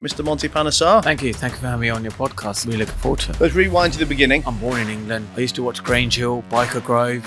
Mr. Monty Panesar. Thank you for having me on your podcast. Really looking forward to it. Let's rewind to the beginning. I'm born in England. I used to watch Grange Hill, Biker Grove,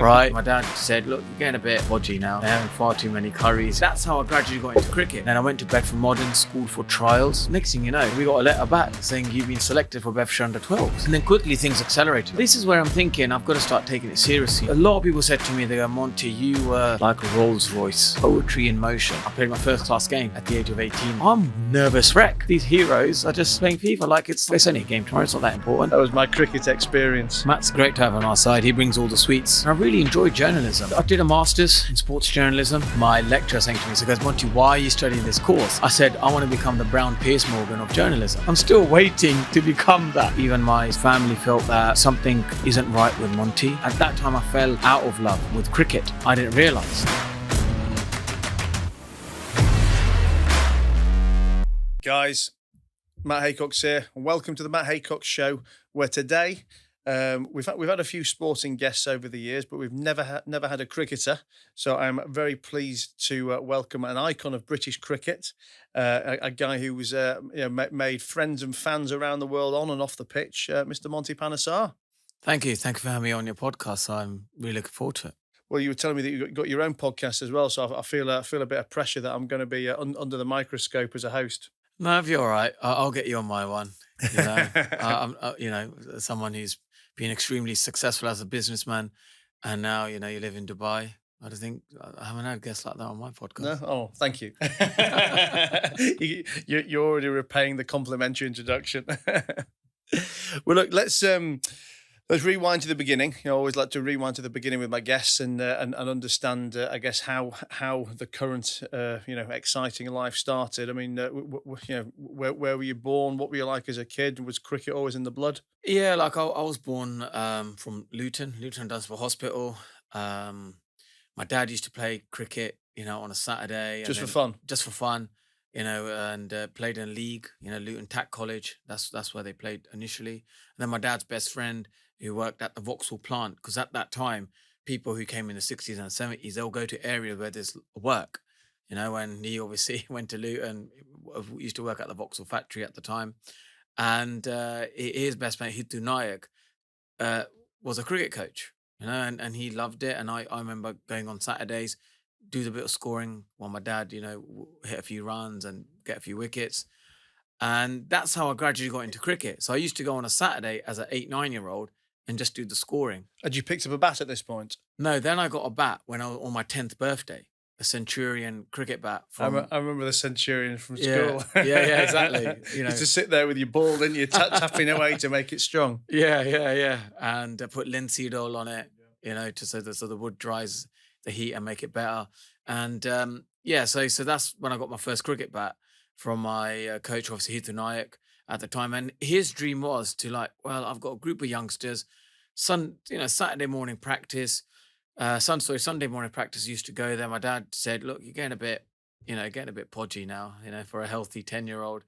right? My dad said, look, you're getting a bit podgy now. They're having far too many curries. That's how I gradually got into cricket. Then I went to Bedford Modern School for trials. Next thing you know, we got a letter back saying you've been selected for Bedfordshire under 12s. And then quickly things accelerated. This is where I'm thinking I've got to start taking it seriously. A lot of people said to me, they go, Monty, you were like a Rolls Royce, poetry in motion. I played my first class game at the age of 18. I'm nervous wreck. These heroes are just playing FIFA like it's only a game tomorrow, it's not that important. That was my cricket experience. Matt's great to have on our side. He brings all the sweets. I really enjoyed journalism. I did a master's in sports journalism. My lecturer saying to me, he goes, Monty, why are you studying this course? I said, I want to become the Brown Pierce Morgan of journalism. I'm still waiting to become that. Even my family felt that something isn't right with Monty. At that time, I fell out of love with cricket. I didn't realise. Guys, Matt Haycox here, and welcome to the Matt Haycox Show, where today we've had a few sporting guests over the years, but we've never had a cricketer. So I'm very pleased to welcome an icon of British cricket, a guy who was made friends and fans around the world on and off the pitch, Mr. Monty Panesar. Thank you for having me on your podcast. I'm really looking forward to it. Well, you were telling me that you got your own podcast as well, so I feel a bit of pressure that I'm going to be under the microscope as a host. No, if you're all right, I'll get you on my one. You know, I'm someone who's been extremely successful as a businessman, and now you live in Dubai. I haven't had guests like that on my podcast. No, oh, thank you. You're already repaying the complimentary introduction. Well, look, let's rewind to the beginning. I always like to rewind to the beginning with my guests and understand, I guess, how the current exciting life started. I mean, where were you born? What were you like as a kid? Was cricket always in the blood? Yeah, like I was born from Luton Dunsmore Hospital. My dad used to play cricket, on a Saturday. Just for fun? Just for fun, and played in a league, Luton Tack College. That's where they played initially. And then my dad's best friend, who worked at the Vauxhall plant, because at that time, people who came in the 60s and 70s, they'll go to areas where there's work, and he obviously went to Luton, used to work at the Vauxhall factory at the time. And his best mate, Hithu Nayak, was a cricket coach, and he loved it. And I remember going on Saturdays, do the bit of scoring while my dad, hit a few runs and get a few wickets. And that's how I gradually got into cricket. So I used to go on a Saturday as an 8-9-year-old and just do the scoring. Had you picked up a bat at this point? No, then I got a bat when I was on my 10th birthday, a Centurion cricket bat. I remember the Centurion from school. Yeah, exactly. You used to sit there with your ball, didn't you, tapping away to make it strong. Yeah. And put linseed oil on it, so the wood dries the heat and make it better. And so that's when I got my first cricket bat from my coach, obviously Hithu Nayak at the time. And his dream was to I've got a group of youngsters, Saturday morning practice, Sunday morning practice used to go there. My dad said, look, you're getting a bit podgy now, for a healthy 10-year-old,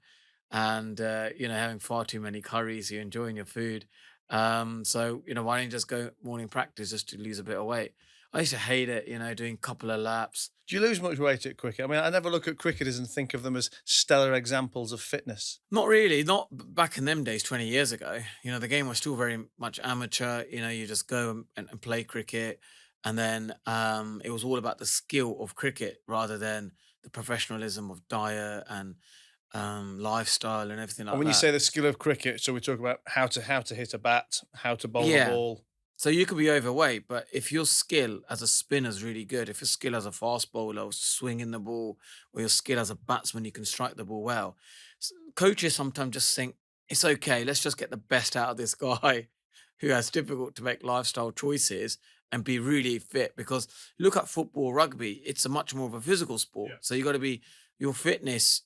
and, having far too many curries, you're enjoying your food. So, why don't you just go morning practice just to lose a bit of weight? I used to hate it, doing a couple of laps. Do you lose much weight at cricket? I mean, I never look at cricketers and think of them as stellar examples of fitness. Not really, not back in them days, 20 years ago. The game was still very much amateur. You just go and play cricket. And then it was all about the skill of cricket rather than the professionalism of diet and lifestyle and everything like that. And when you say the skill of cricket, so we talk about how to hit a bat, how to bowl a ball. So you could be overweight, but if your skill as a spinner is really good, if your skill as a fast bowler or swinging the ball, or your skill as a batsman, you can strike the ball well. Coaches sometimes just think, it's okay, let's just get the best out of this guy who has difficult to make lifestyle choices and be really fit. Because look at football, rugby, it's a much more of a physical sport. Yeah. So you got to be, your fitness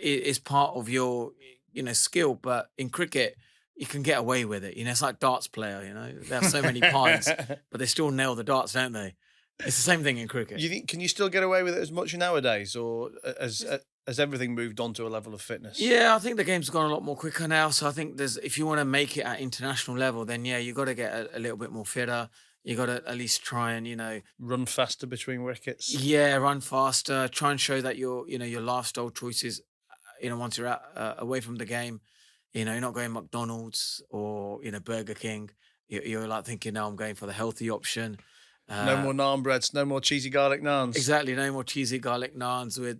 is part of your, skill. But in cricket, you can get away with it. It's like darts player, they have so many pints, but they still nail the darts, don't they? It's the same thing in cricket. You think, can you still get away with it as much nowadays, or has everything moved on to a level of fitness? Yeah, I think the game's gone a lot more quicker now. So I think if you want to make it at international level, then you got to get a little bit more fitter. You got to at least try and, run faster between wickets. Yeah, run faster. Try and show that your lifestyle choices once you're out away from the game, you're not going McDonald's or Burger King. You're like thinking, no, I'm going for the healthy option. No Uh, more naan breads, no more cheesy garlic naans. exactly, no more cheesy garlic naans with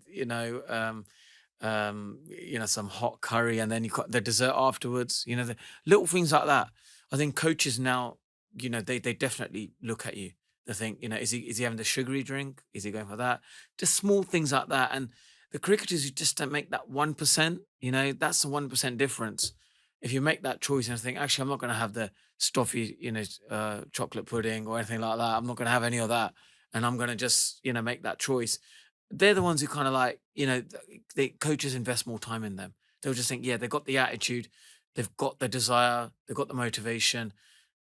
some hot curry, and then you got the dessert afterwards. The little things like that. I think coaches now, they definitely look at you. They think, is he having the sugary drink? Is he going for that? Just small things like that. And the cricketers who just don't make that 1%, that's the 1% difference. If you make that choice and think, actually, I'm not going to have the stuffy, chocolate pudding or anything like that. I'm not going to have any of that, and I'm going to just, make that choice. They're the ones who kind of like, the coaches invest more time in them. They'll just think, yeah, they've got the attitude, they've got the desire, they've got the motivation,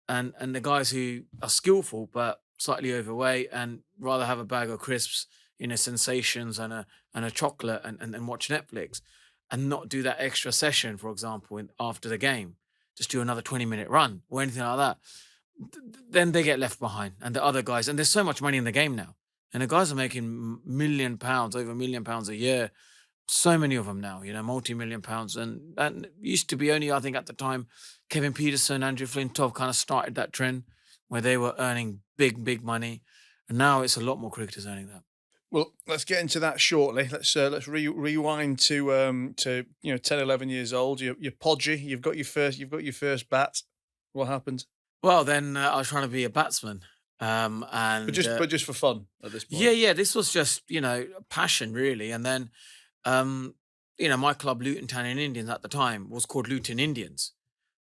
and the guys who are skillful but slightly overweight and rather have a bag of crisps, sensations and a chocolate and watch Netflix, and not do that extra session, for example, after the game, just do another 20-minute run or anything like that. Then they get left behind, and the other guys, and there's so much money in the game now, and the guys are making £1 million, over £1 million a year. So many of them now, multi-million pounds. And used to be only, I think at the time, Kevin Peterson, Andrew Flintoff kind of started that trend where they were earning big, big money. And now it's a lot more cricketers earning that. Well, let's get into that shortly. Let's rewind to 10, 11 years old. You're podgy. You've got your first bat. What happened? Well, then I was trying to be a batsman. And But just for fun at this point. yeah, this was just, passion really. And then, my club, Luton Town in Indians at the time, was called Luton Indians.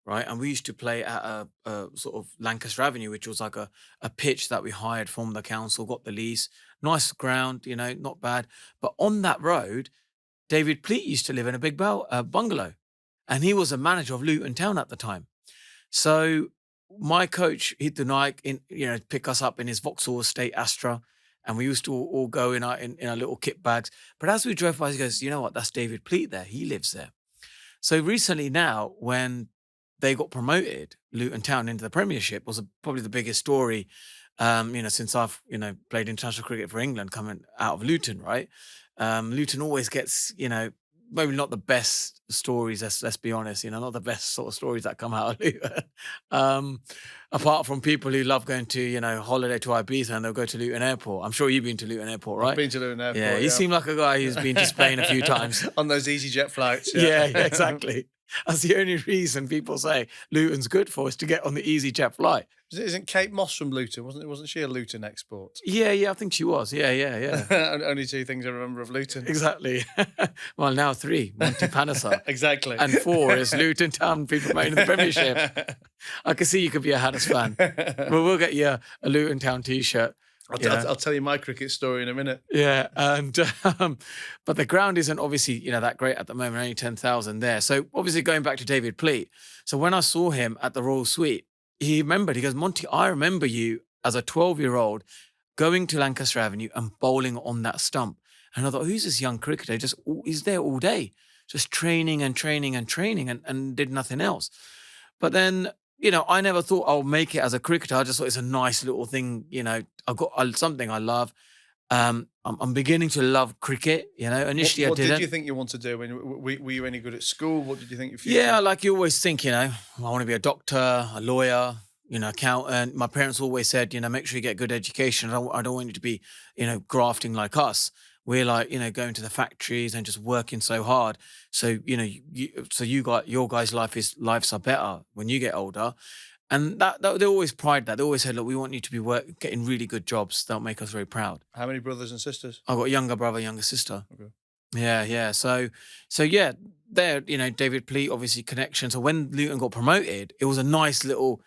Right. And we used to play at a sort of Lancaster Avenue, which was like a pitch that we hired from the council, got the lease, nice ground, not bad. But on that road, David Pleat used to live in a big bungalow, and he was a manager of Luton Town at the time. So my coach, Hitu Naik, pick us up in his Vauxhall Estate Astra, and we used to all go in our little kit bags. But as we drove by, he goes, you know what, that's David Pleat there. He lives there. So recently now, when they got promoted, Luton Town, into the Premiership, was probably the biggest story, since I've, played international cricket for England, coming out of Luton, right? Luton always gets, maybe not the best stories, let's be honest, not the best sort of stories that come out of Luton. Apart from people who love going to, holiday to Ibiza and they'll go to Luton Airport. I'm sure you've been to Luton Airport, right? I've been to Luton Airport. Yeah, you seem like a guy who's been to Spain a few times. On those EasyJet flights. Yeah, exactly. That's the only reason people say Luton's good for, is to get on the EasyJet flight. Isn't Kate Moss from Luton? Wasn't she a Luton export? Yeah, I think she was. Yeah. Only two things I remember of Luton. Exactly. Well, now 3, Monty Panesar. Exactly. And 4 is Luton Town being promoted in the Premiership. I can see you could be a Hatters fan. Well, we'll get you a Luton Town T-shirt. I'll tell you my cricket story in a minute. Yeah, and but the ground isn't obviously that great at the moment. Only 10,000 there. So obviously going back to David Pleat. So when I saw him at the Royal Suite, he remembered. He goes, Monty, I remember you as a 12-year-old going to Lancaster Avenue and bowling on that stump. And I thought, who's this young cricketer? He's there all day, just training and did nothing else. But then, I never thought I'll make it as a cricketer. I just thought it's a nice little thing. I've got something I love. I'm beginning to love cricket. Initially what I didn't. What did you think you wanted to do? I mean, were you any good at school? What did you think your future? Yeah, like you always think, I want to be a doctor, a lawyer, accountant. My parents always said, make sure you get good education. I don't want you to be, grafting like us. We're like, going to the factories and just working so hard. So, your guys' lives are better when you get older. And that they always pride that. They always said, look, we want you to be getting really good jobs. That'll make us very proud. How many brothers and sisters? I've got a younger brother, younger sister. Okay. Yeah. So yeah, there, David Pleat, obviously connection. So when Luton got promoted, it was a nice little,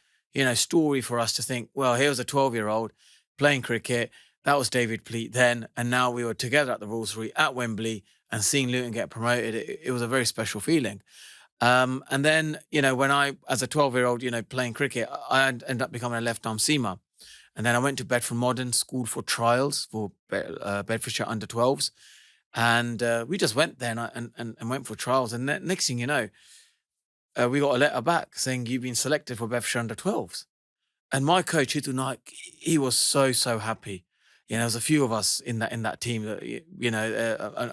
story for us to think, well, here was a 12-year-old playing cricket. That was David Pleat then. And now we were together at the Royal Suite at Wembley and seeing Luton get promoted. It was a very special feeling. And then, when I, as a 12-year-old, playing cricket, I ended up becoming a left-arm seamer. And then I went to Bedford Modern, schooled for trials for Bedfordshire under-12s. And we just went there and went for trials. And then, next thing you know, we got a letter back saying, you've been selected for Bedfordshire under-12s. And my coach, Hitu Naik, he was so happy. You know, there's a few of us in that team that,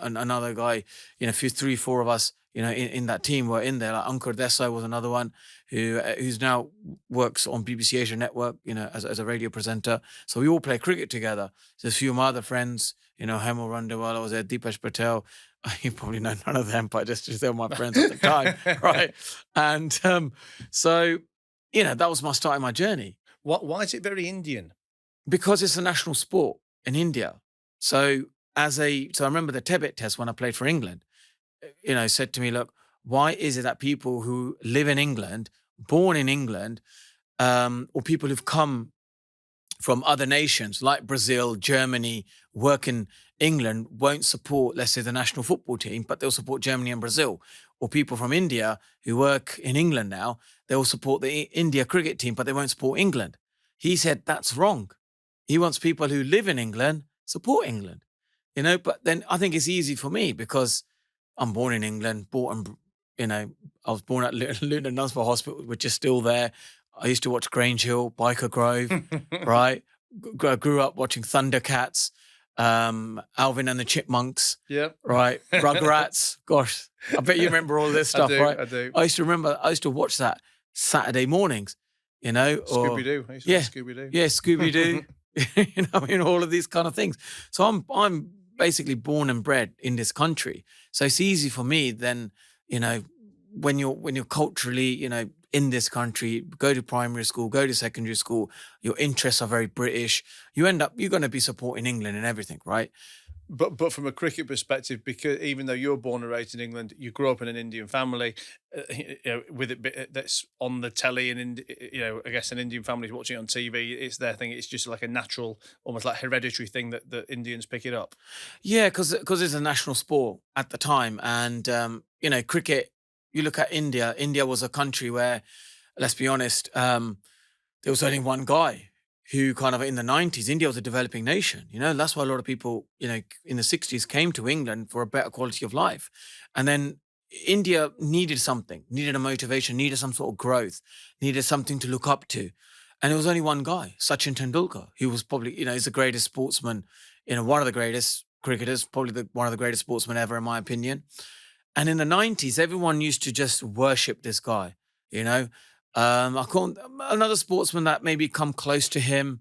another guy, you know, three, four of us, you know, in that team were in there. Like Uncle Desso was another one who's now works on BBC Asia Network, you know, as a radio presenter. So we all play cricket together. There's a few of my other friends, you know, Hemal Randawala was there, Deepesh Patel. You probably know none of them, but just they were my friends at the time, right? And so, you know, that was my start in my journey. Why is it very Indian? Because it's a national sport in India. So I remember the Tibet test when I played for England, you know, said to me, look, why is it that people who live in England, born in England, or people who've come from other nations like Brazil, Germany, work in England won't support, let's say, the national football team, but they'll support Germany and Brazil? Or people from India who work in England now, they'll support the India cricket team, but they won't support England. He said that's wrong. He wants people who live in England support England, you know. But then I think it's easy for me because I'm born in England, you know, I was born at Luton and Nunsford Hospital, which is still there. I used to watch Grange Hill, Biker Grove, right? Grew up watching Thundercats, Alvin and the Chipmunks, right? Rugrats. Gosh, I bet you remember all this stuff, right? I do. I used to watch that Saturday mornings, you know. Scooby-Doo. Scooby-Doo. Yeah, Scooby-Doo. You know, I mean, all of these kind of things. So I'm basically born and bred in this country. So it's easy for me then, you know, when you're culturally, you know, in this country, go to primary school, go to secondary school, your interests are very British, you're going to be supporting England and everything, right? But from a cricket perspective, because even though you're born and raised in England, you grew up in an Indian family, you know, with it that's on the telly, and you know, I guess an Indian family's watching it on TV. It's their thing. It's just like a natural, almost like hereditary thing that Indians pick it up. Yeah, because it's a national sport at the time, and you know, cricket. You look at India. India was a country where, let's be honest, there was only one guy who kind of in the 90s, India was a developing nation. You know, that's why a lot of people, you know, in the 60s came to England for a better quality of life. And then India needed something, needed a motivation, needed some sort of growth, needed something to look up to. And there was only one guy, Sachin Tendulkar, who was probably, you know, he's the greatest sportsman, you know, one of the greatest cricketers, probably one of the greatest sportsmen ever, in my opinion. And in the 90s, everyone used to just worship this guy, you know. I can't, another sportsman that maybe come close to him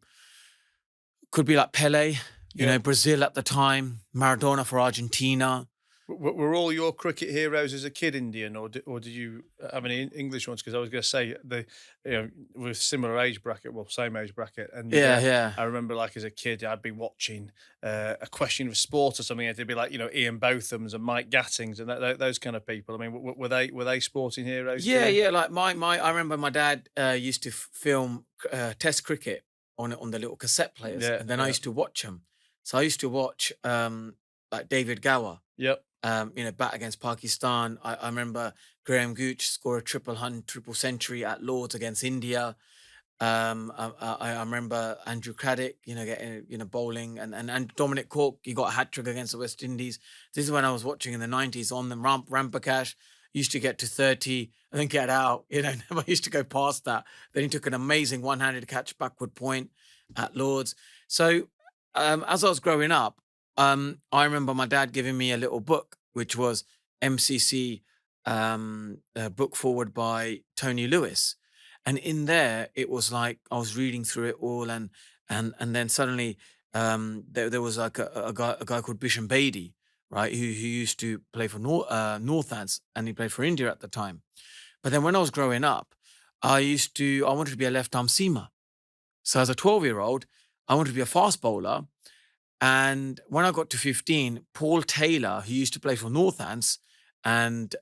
could be like Pele, you know, Brazil at the time, Maradona for Argentina. Were all your cricket heroes as a kid Indian, or did you have any English ones? Because I was going to say you know, with similar age bracket, well, same age bracket, and I remember like as a kid, I'd be watching A Question of Sport or something. It'd be like, you know, Ian Bothams and Mike Gattings and those kind of people. I mean, were they sporting heroes? Yeah, yeah. Like I remember my dad used to film Test cricket on the little cassette players, and then I used to watch them. So I used to watch like David Gower. Yep. You know, bat against Pakistan. I remember Graham Gooch score a triple century at Lords against India. I remember Andrew Craddock, you know, getting, you know, bowling, and Dominic Cork, he got a hat trick against the West Indies. This is when I was watching in the 90s on the Rampakash. Used to get to 30 and then get out. You know, never used to go past that. Then he took an amazing one-handed catch backward point at Lords. So as I was growing up, I remember my dad giving me a little book, which was MCC, a book forward by Tony Lewis. And in there, it was like I was reading through it all, and then suddenly there was like a guy called Bisham Bedi, right, who used to play for Northants, and he played for India at the time. But then when I was growing up, I wanted to be a left-arm seamer. So as a 12-year-old, I wanted to be a fast bowler. And when I got to 15, Paul Taylor, who used to play for Northants, and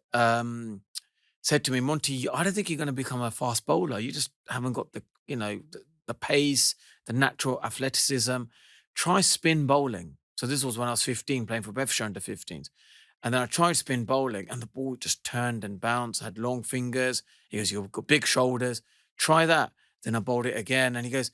said to me, Monty, I don't think you're going to become a fast bowler. You just haven't got the, you know, the pace, the natural athleticism. Try spin bowling. So this was when I was 15, playing for Bedfordshire under 15s. And then I tried spin bowling, and the ball just turned and bounced, had long fingers. He goes, you've got big shoulders. Try that. Then I bowled it again. And he goes,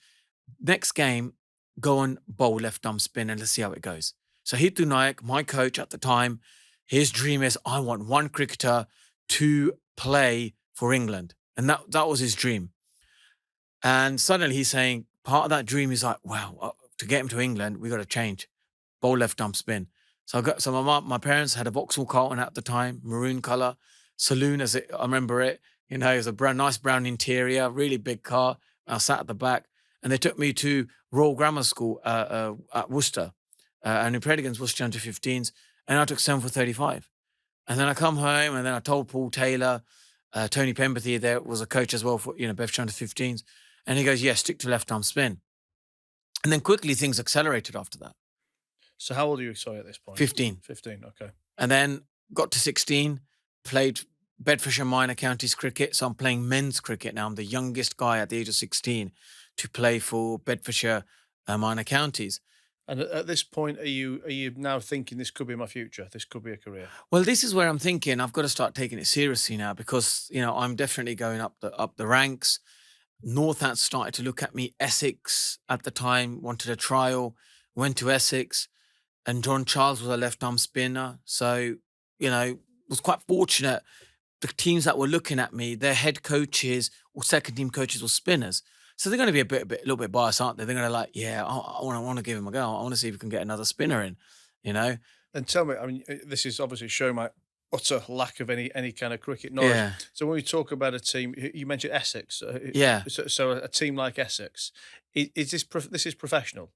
next game, go and bowl left arm spin and let's see how it goes. So Hitu Naik, my coach at the time, his dream is, I want one cricketer to play for England. And that was his dream. And suddenly he's saying, part of that dream is like, wow, to get him to England, we got to change. Bowl left arm spin. So my parents had a Vauxhall Carlton at the time, maroon color, saloon I remember it. It was a nice brown interior, really big car. I sat at the back, and they took me to Royal Grammar School at Worcester, and we played against Worcester under 15s, and I took 7 for 35. And then I come home, and then I told Paul Taylor, Tony Pemberthy there was a coach as well for Bedfordshire under 15s, and he goes, "Yeah, stick to left arm spin." And then quickly things accelerated after that. So how old are you, sorry, at this point? 15. 15, okay. And then got to 16, played Bedfordshire minor counties cricket. So I'm playing men's cricket now. I'm the youngest guy at the age of 16 to play for Bedfordshire minor counties. And at this point, are you now thinking this could be my future? This could be a career? Well, this is where I'm thinking I've got to start taking it seriously now, because I'm definitely going up the ranks. Northants started to look at me. Essex at the time wanted a trial. Went to Essex, and John Charles was a left arm spinner. So was quite fortunate. The teams that were looking at me, their head coaches or second team coaches were spinners. So they're going to be a little bit biased, aren't they? They're going to I want to give him a go. I want to see if we can get another spinner in, And tell me, I mean, this is obviously showing my utter lack of any kind of cricket knowledge. Yeah. So when we talk about a team, you mentioned Essex. Yeah. So a team like Essex, is this is professional?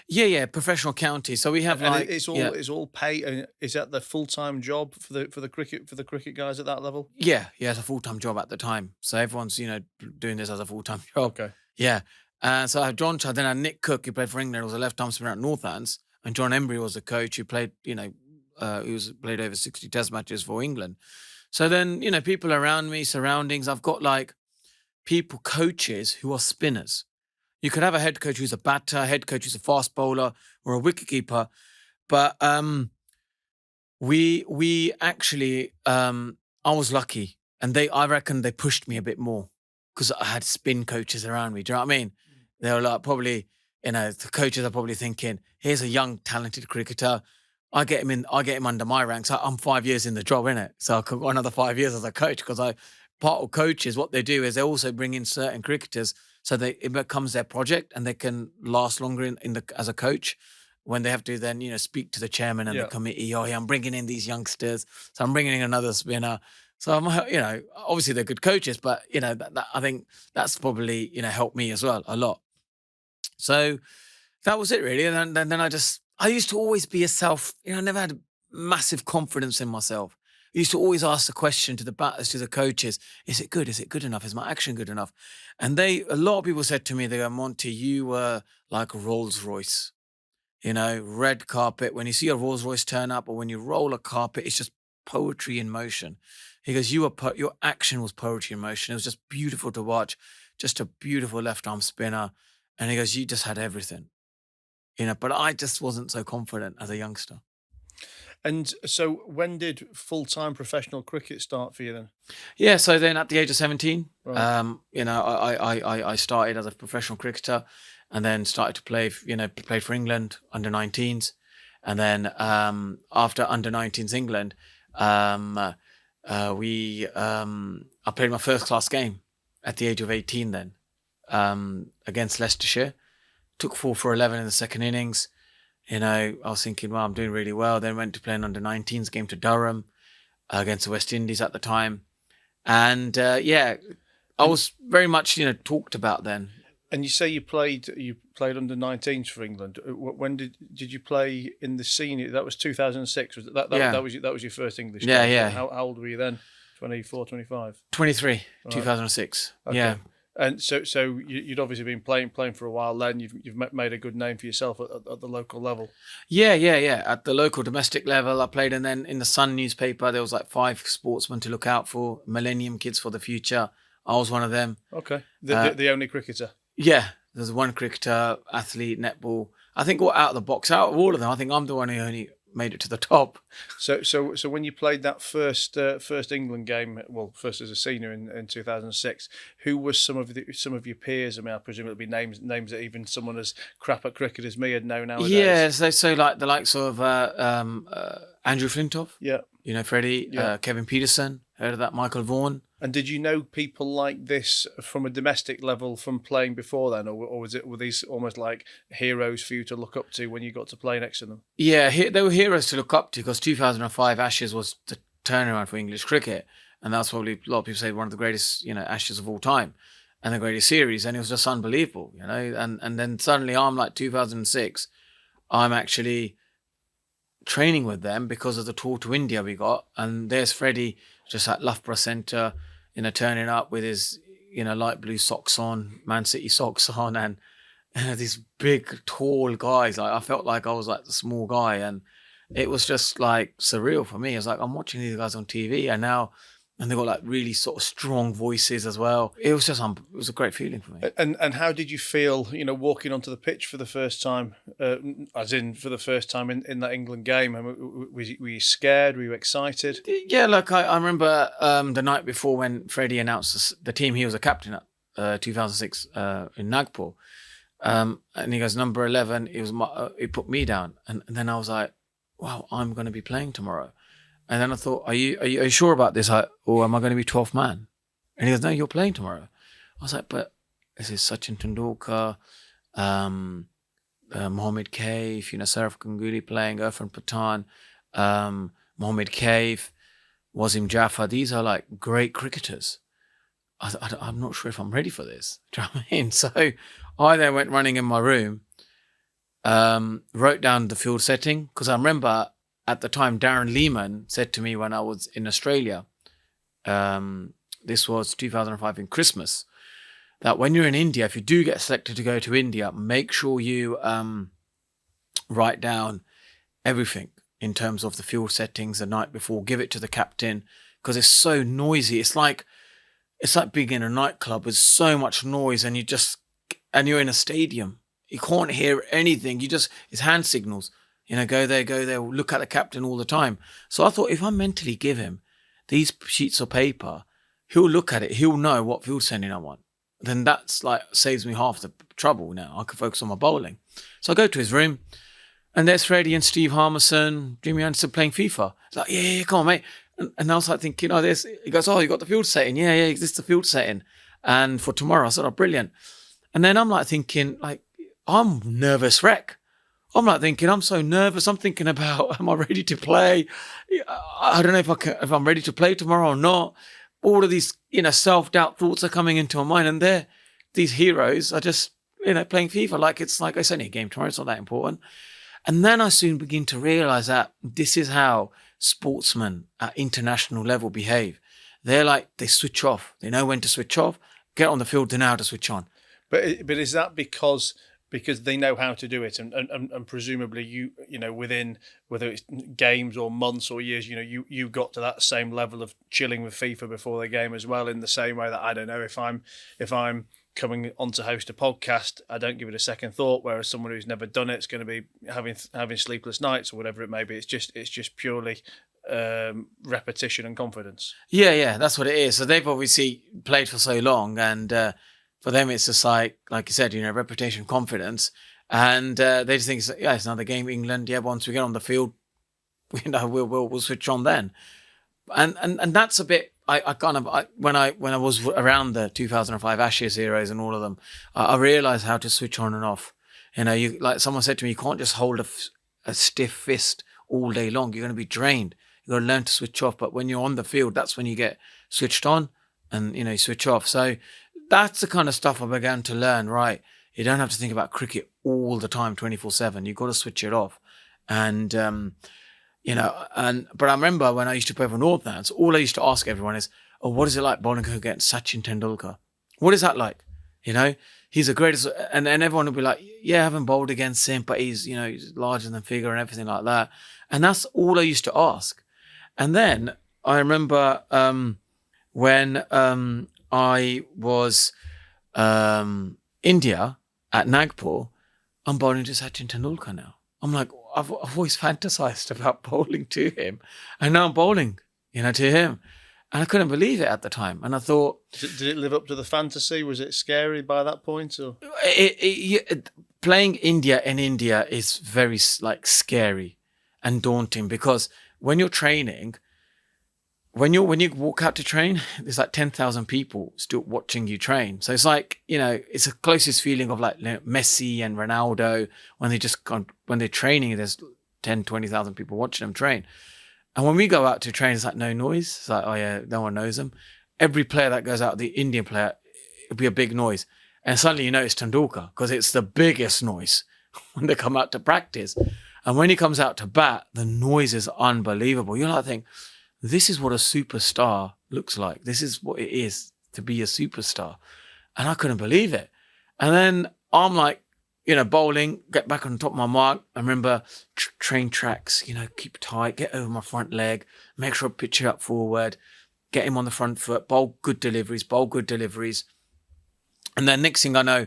Yeah, professional county. So we have And it's all pay. Is that the full-time job for the cricket guys at that level? Yeah, it's a full-time job at the time. So everyone's doing this as a full-time job. Okay. Yeah. So I have John Chad, then I had Nick Cook, who played for England, was a left-arm spinner at Northants, and John Embry was the coach who played, played over 60 test matches for England. So then, people around me, surroundings, I've got coaches who are spinners. You could have a head coach who's a batter, a head coach who's a fast bowler, or a wicketkeeper. But we actually, I was lucky, and I reckon they pushed me a bit more because I had spin coaches around me. Do you know what I mean? They were probably, the coaches are probably thinking, here's a young, talented cricketer. I get him under my ranks. I'm 5 years in the job, innit? So I could go another 5 years as a coach, because part of coaches, what they do is they also bring in certain cricketers, so it becomes their project, and they can last longer as a coach when they have to then speak to the chairman and the committee. Oh, yeah, I'm bringing in these youngsters, so I'm bringing in another spinner. So I'm obviously they're good coaches, but that I think that's probably helped me as well a lot. So that was it really, and then I used to always be I never had massive confidence in myself. I used to always ask the question to the batters, to the coaches, is it good? Is it good enough? Is my action good enough? And a lot of people said to me, they go, Monty, you were like a Rolls Royce, red carpet. When you see a Rolls Royce turn up, or when you roll a carpet, it's just poetry in motion. He goes, your action was poetry in motion. It was just beautiful to watch, just a beautiful left arm spinner. And he goes, you just had everything, but I just wasn't so confident as a youngster. And so when did full-time professional cricket start for you then? Yeah, so then at the age of 17, right. I started as a professional cricketer, and then started to play, played for England under 19s. And then after under 19s England, I played my first class game at the age of 18 then, against Leicestershire. Took 4 for 11 in the second innings. I was thinking, well, I'm doing really well. Then went to play an under 19s game to Durham against the West Indies at the time. And I was very much, talked about then. And you say you played under 19s for England. When did you play in the senior? That was 2006. Was that was your first English game? Yeah. How old were you then? 24, 25? 23, right. 2006. Okay. Yeah. And so you'd obviously been playing for a while. Then you've made a good name for yourself at the local level. Yeah. At the local domestic level, I played, and then in the Sun newspaper there was 5 sportsmen to look out for, Millennium Kids for the Future. I was one of them. Okay, the only cricketer. Yeah, there's one cricketer, athlete, netball. I think out of the box, out of all of them, I think I'm the one who only made it to the top. So when you played that first England game, well, first as a senior in 2006, who was some of your peers? I mean, I presume it'll be names that even someone as crap at cricket as me would know nowadays. Yeah, so like the likes of Andrew Flintoff. Yeah. Freddie, yeah. Kevin Peterson, heard of that? Michael Vaughan. And did you know people like this from a domestic level from playing before then, or were these almost like heroes for you to look up to when you got to play next to them? Yeah, they were heroes to look up to, because 2005 Ashes was the turnaround for English cricket, and that's probably, a lot of people say, one of the greatest, Ashes of all time, and the greatest series, and it was just unbelievable, And then suddenly I'm like 2006, I'm actually training with them because of the tour to India we got, and there's Freddie just at Loughborough Centre, turning up with his light blue socks on, Man City socks on, and these big tall guys. Like, I felt like I was like the small guy, and it was just like surreal for me. It's like I'm watching these guys on TV, and they got like really sort of strong voices as well. It was just it was a great feeling for me. And how did you feel, walking onto the pitch for the first time, as in for the first time in that England game? I mean, were you scared? Were you excited? Yeah, look, I remember the night before when Freddie announced the team he was a captain at 2006 in Nagpur, and he goes number 11. He put me down, and then I was like, wow, I'm going to be playing tomorrow. And then I thought, are you sure about this? Or am I going to be 12th man? And he goes, no, you're playing tomorrow. I was like, but this is Sachin Tendulkar, Mohammed Kaif, Saraf Ganguly playing, Irfan Pathan, Mohammed Kaif, Wasim Jaffer. These are like great cricketers. I'm not sure if I'm ready for this. Do you know what I mean? So I then went running in my room, wrote down the field setting, because I remember at the time, Darren Lehman said to me when I was in Australia, this was 2005 in Christmas, that when you're in India, if you do get selected to go to India, make sure you write down everything in terms of the field settings the night before. Give it to the captain, because it's so noisy. It's like being in a nightclub with so much noise, and you're in a stadium. You can't hear anything. It's hand signals. Go there, look at the captain all the time. So I thought, if I mentally give him these sheets of paper, he'll look at it, he'll know what field setting I want. Then that's like saves me half the trouble now. I can focus on my bowling. So I go to his room, and there's Freddie and Steve Harmison, Jimmy Anderson playing FIFA. It's like, yeah, come on, mate. And I was like thinking, he goes, oh, you got the field setting? Yeah, this is the field setting. And for tomorrow, I said, oh, brilliant. And then I'm like thinking, like, I'm nervous wreck. I'm like thinking, I'm so nervous. I'm thinking about, am I ready to play? I don't know if I'm ready to play tomorrow or not. All of these, self-doubt thoughts are coming into my mind, and these heroes are just, playing FIFA. Like, it's only a game tomorrow. It's not that important. And then I soon begin to realize that this is how sportsmen at international level behave. They're like, they switch off. They know when to switch off. Get on the field, they know how to switch on. But is that because they know how to do it, and presumably you within, whether it's games or months or years, you got to that same level of chilling with FIFA before the game as well, in the same way that, I don't know, if I'm coming on to host a podcast, I don't give it a second thought, whereas someone who's never done it's going to be having sleepless nights or whatever it may be. It's just purely repetition and confidence. Yeah, that's what it is. So they've obviously played for so long, and for them, it's just like you said, reputation, confidence. And they just think, it's another game, England. Yeah, once we get on the field, we'll switch on then. And that's a bit, when I was around the 2005 Ashes heroes and all of them, I realized how to switch on and off. Like someone said to me, you can't just hold a stiff fist all day long. You're going to be drained. You've got to learn to switch off. But when you're on the field, that's when you get switched on and, you switch off. So that's the kind of stuff I began to learn, right? You don't have to think about cricket all the time, 24/7. You've got to switch it off. And, but I remember when I used to play for Northlands, all I used to ask everyone is, oh, what is it like bowling against Sachin Tendulkar? What is that like? He's the greatest. And everyone would be like, yeah, I haven't bowled against him, but he's larger than figure and everything like that. And that's all I used to ask. And then I remember when I was India at Nagpur, I'm bowling to Sachin Tendulkar now. I'm like, I've always fantasized about bowling to him, and now I'm bowling, to him. And I couldn't believe it at the time. And I thought, did it live up to the fantasy? Was it scary by that point? Or playing India in India is very scary and daunting, because when you're training, when you walk out to train, there's like 10,000 people still watching you train. So it's like, it's the closest feeling of like Messi and Ronaldo when they're training, there's 10, 20,000 people watching them train. And when we go out to train, it's like no noise. It's like, oh yeah, no one knows them. Every player that goes out, the Indian player, it'll be a big noise. And suddenly you notice Tendulkar because it's the biggest noise when they come out to practice. And when he comes out to bat, the noise is unbelievable. You're like, think, this is what a superstar looks like. This is what it is to be a superstar. And I couldn't believe it. And then I'm like, bowling, get back on top of my mark. I remember train tracks, keep tight, get over my front leg, make sure I pitch it up forward, get him on the front foot, bowl good deliveries. And then next thing I know,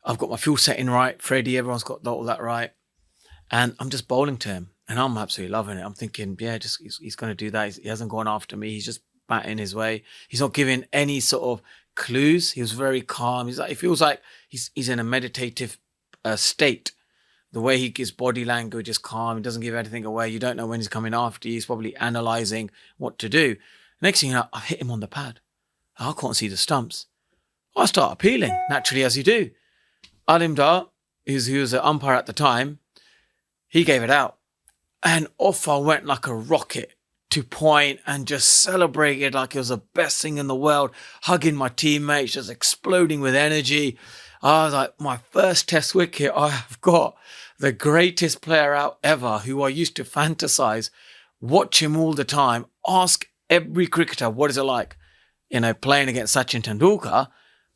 I've got my fuel setting right. Freddie, everyone's got all that right. And I'm just bowling to him. And I'm absolutely loving it. I'm thinking, yeah, he's going to do that. He hasn't gone after me. He's just batting his way. He's not giving any sort of clues. He was very calm. It feels like he's in a meditative state. The way his body language is calm. He doesn't give anything away. You don't know when he's coming after you. He's probably analysing what to do. Next thing you know, I've hit him on the pad. I can't see the stumps. I start appealing, naturally, as you do. Alim Dar, who was an umpire at the time, he gave it out. And off I went like a rocket to point and just celebrated like it was the best thing in the world, hugging my teammates, just exploding with energy. I was like, my first test wicket, I have got the greatest player out ever who I used to fantasize, watch him all the time, ask every cricketer, what is it like, playing against Sachin Tendulkar?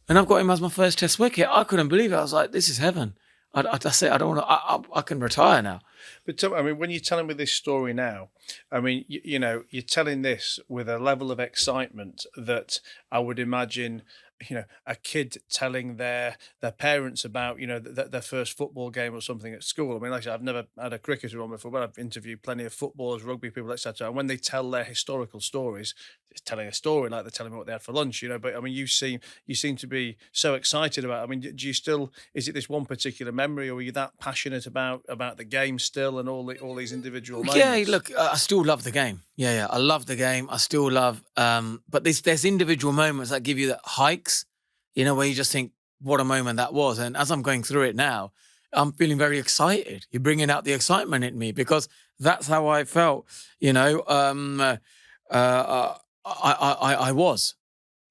And I've got him as my first test wicket. I couldn't believe it. I was like, this is heaven. That's it. I don't want to, I can retire now. But when you're telling me this story now, you're telling this with a level of excitement that I would imagine, a kid telling their parents about, their first football game or something at school. I mean, like I said, I've never had a cricketer on before, but I've interviewed plenty of footballers, rugby people, etc. And when they tell their historical stories, it's telling a story like they're telling me what they had for lunch, But I mean, you seem to be so excited about it. I mean, do you still? Is it this one particular memory, or are you that passionate about the game still and all these individual moments? Yeah, look, I still love the game. Yeah, I love the game. I still love, but there's individual moments that give you that hikes, where you just think, what a moment that was. And as I'm going through it now, I'm feeling very excited. You're bringing out the excitement in me because that's how I felt, I was.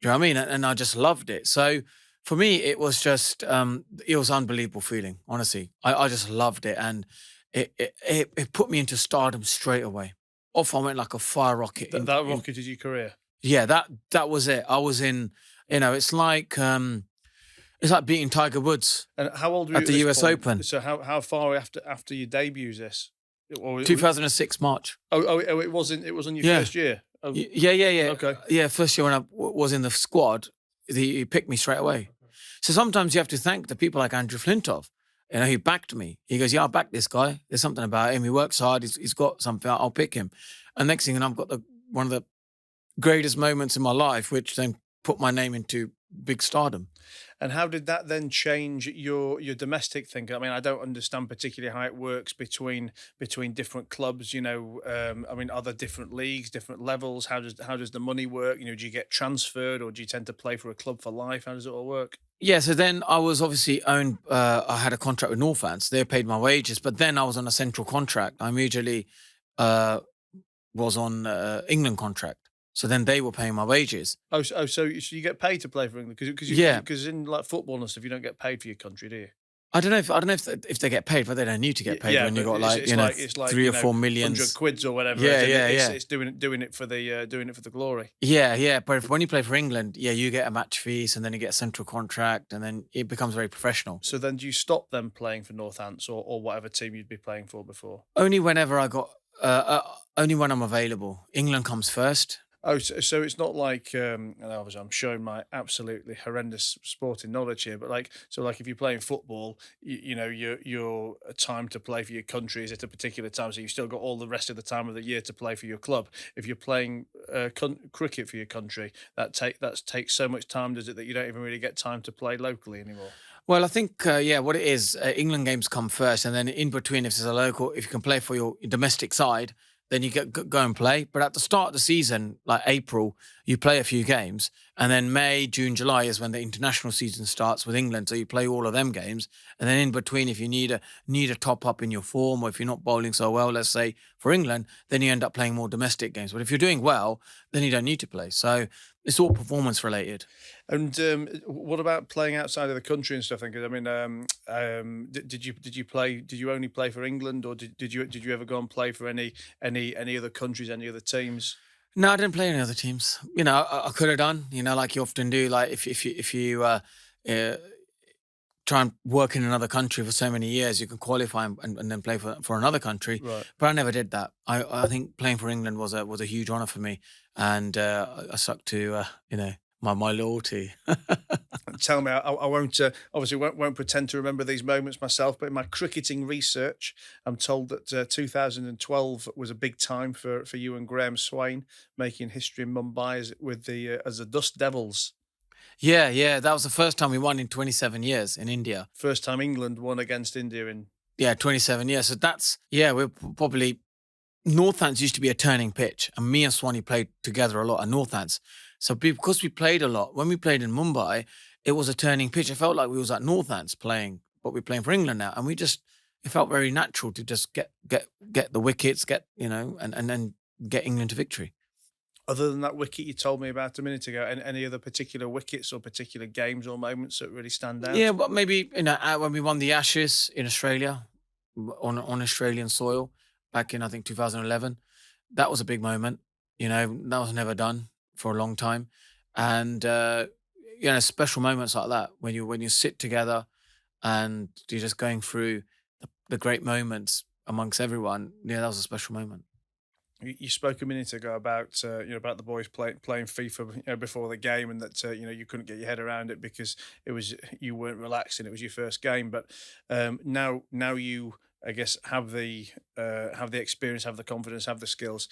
Do you know what I mean? And I just loved it. So for me, it was just, it was an unbelievable feeling, honestly. I just loved it. And it put me into stardom straight away. Off I went like a fire rocket. That rocketed your career? Yeah, that was it. I was in, it's like beating Tiger Woods. And how old were you at the US Open? So how far after your debut is this? 2006 March. Oh, it wasn't your first year? Oh. Yeah. Okay. Yeah, first year when I was in the squad, he picked me straight away. So sometimes you have to thank the people like Andrew Flintoff. He backed me. He goes, yeah, I'll back this guy. There's something about him. He works hard. He's got something. I'll pick him. And next thing, I've got one of the greatest moments in my life, which then put my name into big stardom. And how did that then change your domestic thinking? I mean, I don't understand particularly how it works between different clubs. Are there different leagues, different levels? How does the money work? Do you get transferred, or do you tend to play for a club for life? How does it all work? Yeah, so then I was obviously owned. I had a contract with Northants. They paid my wages, but then I was on a central contract. I immediately was on England contract. So then they were paying my wages. So you get paid to play for England? Because in like football and stuff, you don't get paid for your country, do you? I don't know if they get paid, but they don't need to get paid when you got it's 3 or 4 million, 100 quids or whatever. Yeah. It's doing it for the glory. Yeah. But when you play for England, you get a match fees, and then you get a central contract, and then it becomes very professional. So then, do you stop them playing for Northants or whatever team you'd be playing for before? Only whenever only when I'm available. England comes first. Oh, so it's not like, and obviously I'm showing my absolutely horrendous sporting knowledge here, but if you're playing football, your time to play for your country is at a particular time, so you've still got all the rest of the time of the year to play for your club. If you're playing cricket for your country, that takes so much time, does it, that you don't even really get time to play locally anymore? Well, I think, what it is, England games come first, and then in between, if you can play for your domestic side, then you go and play. But at the start of the season, like April, you play a few games. And then May, June, July is when the international season starts with England. So you play all of them games. And then in between, if you need a top up in your form, or if you're not bowling so well, let's say for England, then you end up playing more domestic games. But if you're doing well, then you don't need to play. So it's all performance related. And what about playing outside of the country and stuff? Then, 'cause I mean, did you play? Did you only play for England, or did you ever go and play for any other countries, any other teams? No, I didn't play any other teams. I could have done. Like you often do. Like if you try and work in another country for so many years, you can qualify and then play for another country. Right. But I never did that. I think playing for England was a huge honour for me, and I stuck to my loyalty. Tell me, I won't obviously won't pretend to remember these moments myself, but in my cricketing research, I'm told that 2012 was a big time for you and Graham Swain, making history in Mumbai as the Dust Devils. Yeah, that was the first time we won in 27 years in India. First time England won against India in 27 years. So we're probably Northants used to be a turning pitch, and me and Swanee played together a lot at Northants. So because we played a lot, when we played in Mumbai, it was a turning pitch. It felt like we was at Northants playing, but we're playing for England now, and it felt very natural to just get the wickets, and then get England to victory. Other than that wicket you told me about a minute ago, any other particular wickets or particular games or moments that really stand out? Yeah, but maybe when we won the Ashes in Australia on Australian soil back in I think 2011, that was a big moment. That was never done for a long time, and special moments like that when you sit together and you're just going through the great moments amongst everyone. Yeah, that was a special moment. You spoke a minute ago about about the boys playing FIFA before the game, and that you couldn't get your head around it because you weren't relaxing. It was your first game, but now you, I guess, have the experience, have the confidence, have the skills.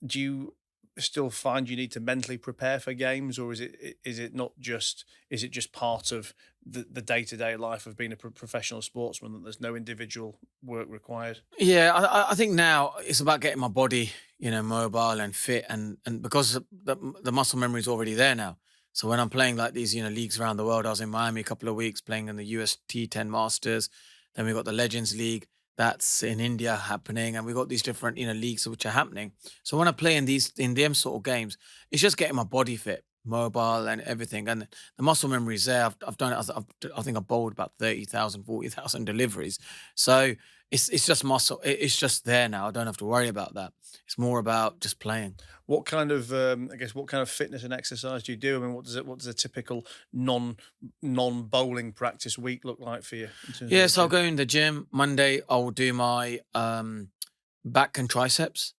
Do you still find you need to mentally prepare for games, or is it just part of the day-to-day life of being a professional sportsman, that there's no individual work required? Yeah, I think now it's about getting my body, mobile and fit, and because the muscle memory is already there now. So when I'm playing like these, leagues around the world, I was in Miami a couple of weeks playing in the US T10 Masters. Then we got the Legends League that's in India happening, and we got these different leagues which are happening. So when I play in them sort of games, it's just getting my body fit, mobile and everything, and the muscle memory is there. I've done it. I think I've bowled about 30,000, 40,000 deliveries. So it's just muscle. It's just there now. I don't have to worry about that. It's more about just playing. What kind of what kind of fitness and exercise do you do? I mean, what does a typical non-bowling practice week look like for you? Yeah, so I'll go in the gym. Monday, I'll do my back and triceps,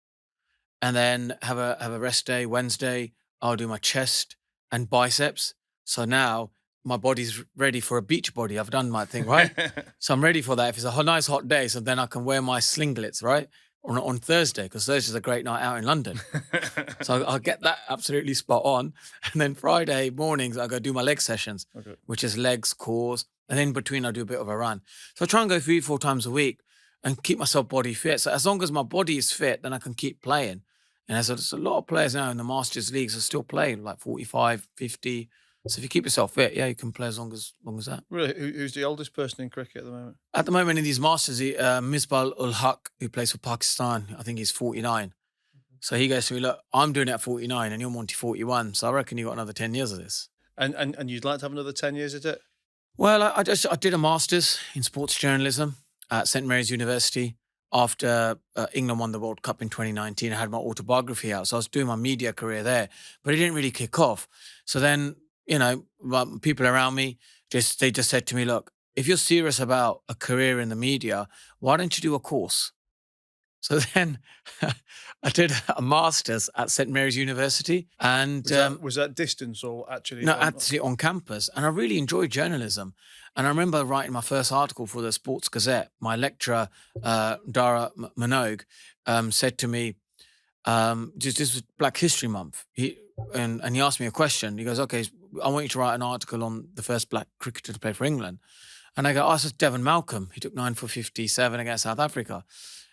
and then have a rest day. Wednesday, I'll do my chest and biceps. So now my body's ready for a beach body. I've done my thing, right? So I'm ready for that. If it's a nice hot day, so then I can wear my slinglets, right? On Thursday, because Thursday's a great night out in London. So I'll get that absolutely spot on. And then Friday mornings, I go do my leg sessions, which is legs, cores. And then in between, I do a bit of a run. So I try and go 3-4 times a week and keep myself body fit. So as long as my body is fit, then I can keep playing. And there's a lot of players now in the Masters Leagues are still playing like 45, 50. So if you keep yourself fit, yeah, you can play as long as that. Really, who's the oldest person in cricket at the moment? At the moment in these Masters, Misbah-ul-Haq, who plays for Pakistan, I think he's 49. So he goes to me, look, I'm doing it at 49 and you're Monty 41. So I reckon you got another 10 years of this. And you'd like to have another 10 years, is it? Well, I did a Masters in sports journalism at St. Mary's University. After England won the World Cup in 2019, I had my autobiography out. So I was doing my media career there, but it didn't really kick off. So then, people around me, they just said to me, look, if you're serious about a career in the media, why don't you do a course? So then I did a master's at St. Mary's University. And was that distance or actually? No, actually on campus. And I really enjoyed journalism. And I remember writing my first article for the Sports Gazette. My lecturer, Dara Minogue, said to me, this was Black History Month. He asked me a question. He goes, okay, I want you to write an article on the first black cricketer to play for England. And I go, this is Devon Malcolm. He took 9 for 57 against South Africa.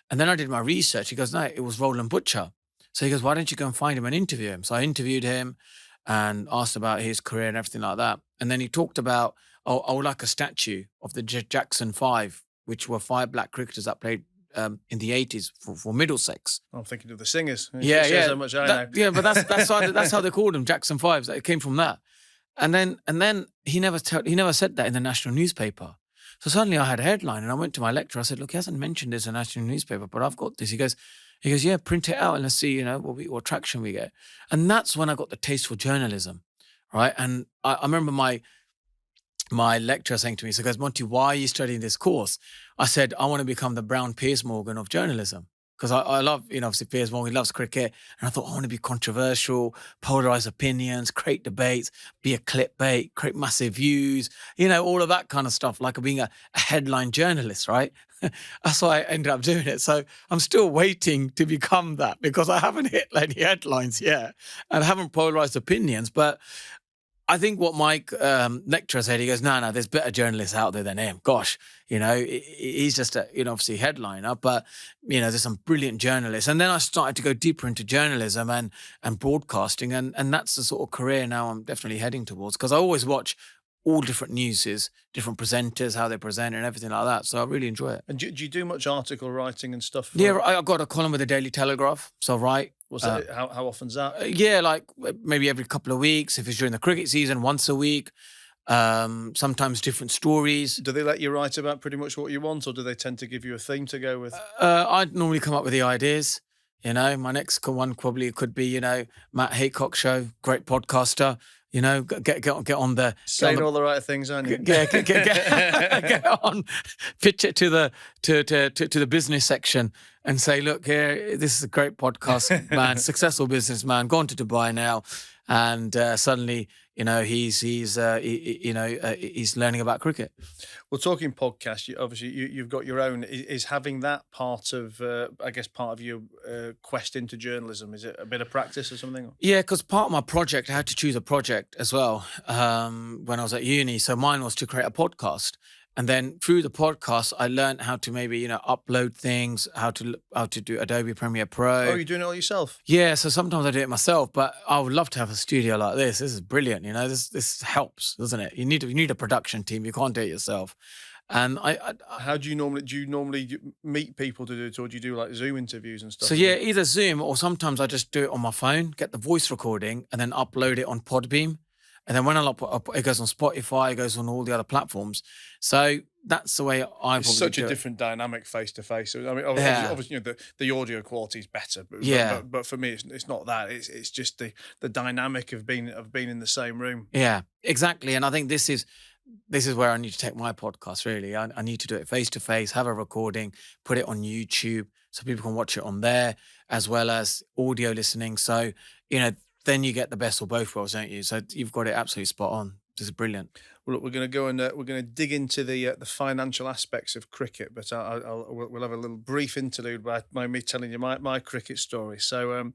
And then I did my research. He goes, no, it was Roland Butcher. So he goes, why don't you go and find him and interview him? So I interviewed him and asked about his career and everything like that. And then he talked about, I would like a statue of the Jackson Five, which were 5 black cricketers that played in the 80s for Middlesex. I'm thinking of the Singers. Yeah, Shows how much I know. Yeah, but that's how they called them, Jackson Fives. It came from that. And then he never said that in the national newspaper. So suddenly I had a headline, and I went to my lecturer. I said, "Look, he hasn't mentioned this in a national newspaper, but I've got this." He goes, "Yeah, print it out and let's see, what traction we get." And that's when I got the taste for journalism, right? And I remember my lecturer saying to me, so he goes, "Monty, why are you studying this course?" I said, "I want to become the Brown Piers Morgan of journalism." Because I love, obviously Piers Morgan, he loves cricket. And I thought, I want to be controversial, polarize opinions, create debates, be a clickbait, create massive views, all of that kind of stuff, like being a headline journalist, right? That's why I ended up doing it. So I'm still waiting to become that because I haven't hit any headlines yet and I haven't polarized opinions. But I think what Mike lecturer said, he goes, no, there's better journalists out there than him. Gosh, he's just a, obviously headliner, but, there's some brilliant journalists. And then I started to go deeper into journalism and broadcasting. And that's the sort of career now I'm definitely heading towards because I always watch all different newses, different presenters, how they present and everything like that. So I really enjoy it. And do you do much article writing and stuff? Yeah, I've got a column with the Daily Telegraph. So I write. What's that? How often's that? Yeah, like maybe every couple of weeks. If it's during the cricket season, once a week. Sometimes different stories. Do they let you write about pretty much what you want, or do they tend to give you a theme to go with? I normally come up with the ideas. My next one probably could be, Matt Haycox show, great podcaster. Get on the saying all the right things, aren't you? Get on, pitch it to the business section and say, look here, this is a great podcast, man, successful businessman, gone to Dubai now, and suddenly, he's learning about cricket. Well, talking podcast, you've got your own. Is having that part of, part of your quest into journalism? Is it a bit of practice or something? Yeah, because part of my project, I had to choose a project as well when I was at uni. So mine was to create a podcast. And then through the podcast, I learned how to maybe, upload things, how to do Adobe Premiere Pro. Oh, you're doing it all yourself? Yeah, so sometimes I do it myself, but I would love to have a studio like this. This is brilliant, this helps, doesn't it? You need a production team. You can't do it yourself. And how do you normally meet people to do it, or do you do like Zoom interviews and stuff? So yeah, either Zoom or sometimes I just do it on my phone, get the voice recording, and then upload it on Podbeam. And then when it goes on Spotify, it goes on all the other platforms. So that's the way I. It's such a different dynamic face to face. I mean, obviously, the audio quality is better. But for me, it's not that. It's just the dynamic of being in the same room. Yeah, exactly. And I think this is where I need to take my podcast. Really, I need to do it face to face, have a recording, put it on YouTube so people can watch it on there as well as audio listening. So then you get the best of both worlds, don't you? So you've got it absolutely spot on. This is brilliant. Well, look, we're going to go and we're going to dig into the financial aspects of cricket, but we'll have a little brief interlude by me telling you my cricket story. So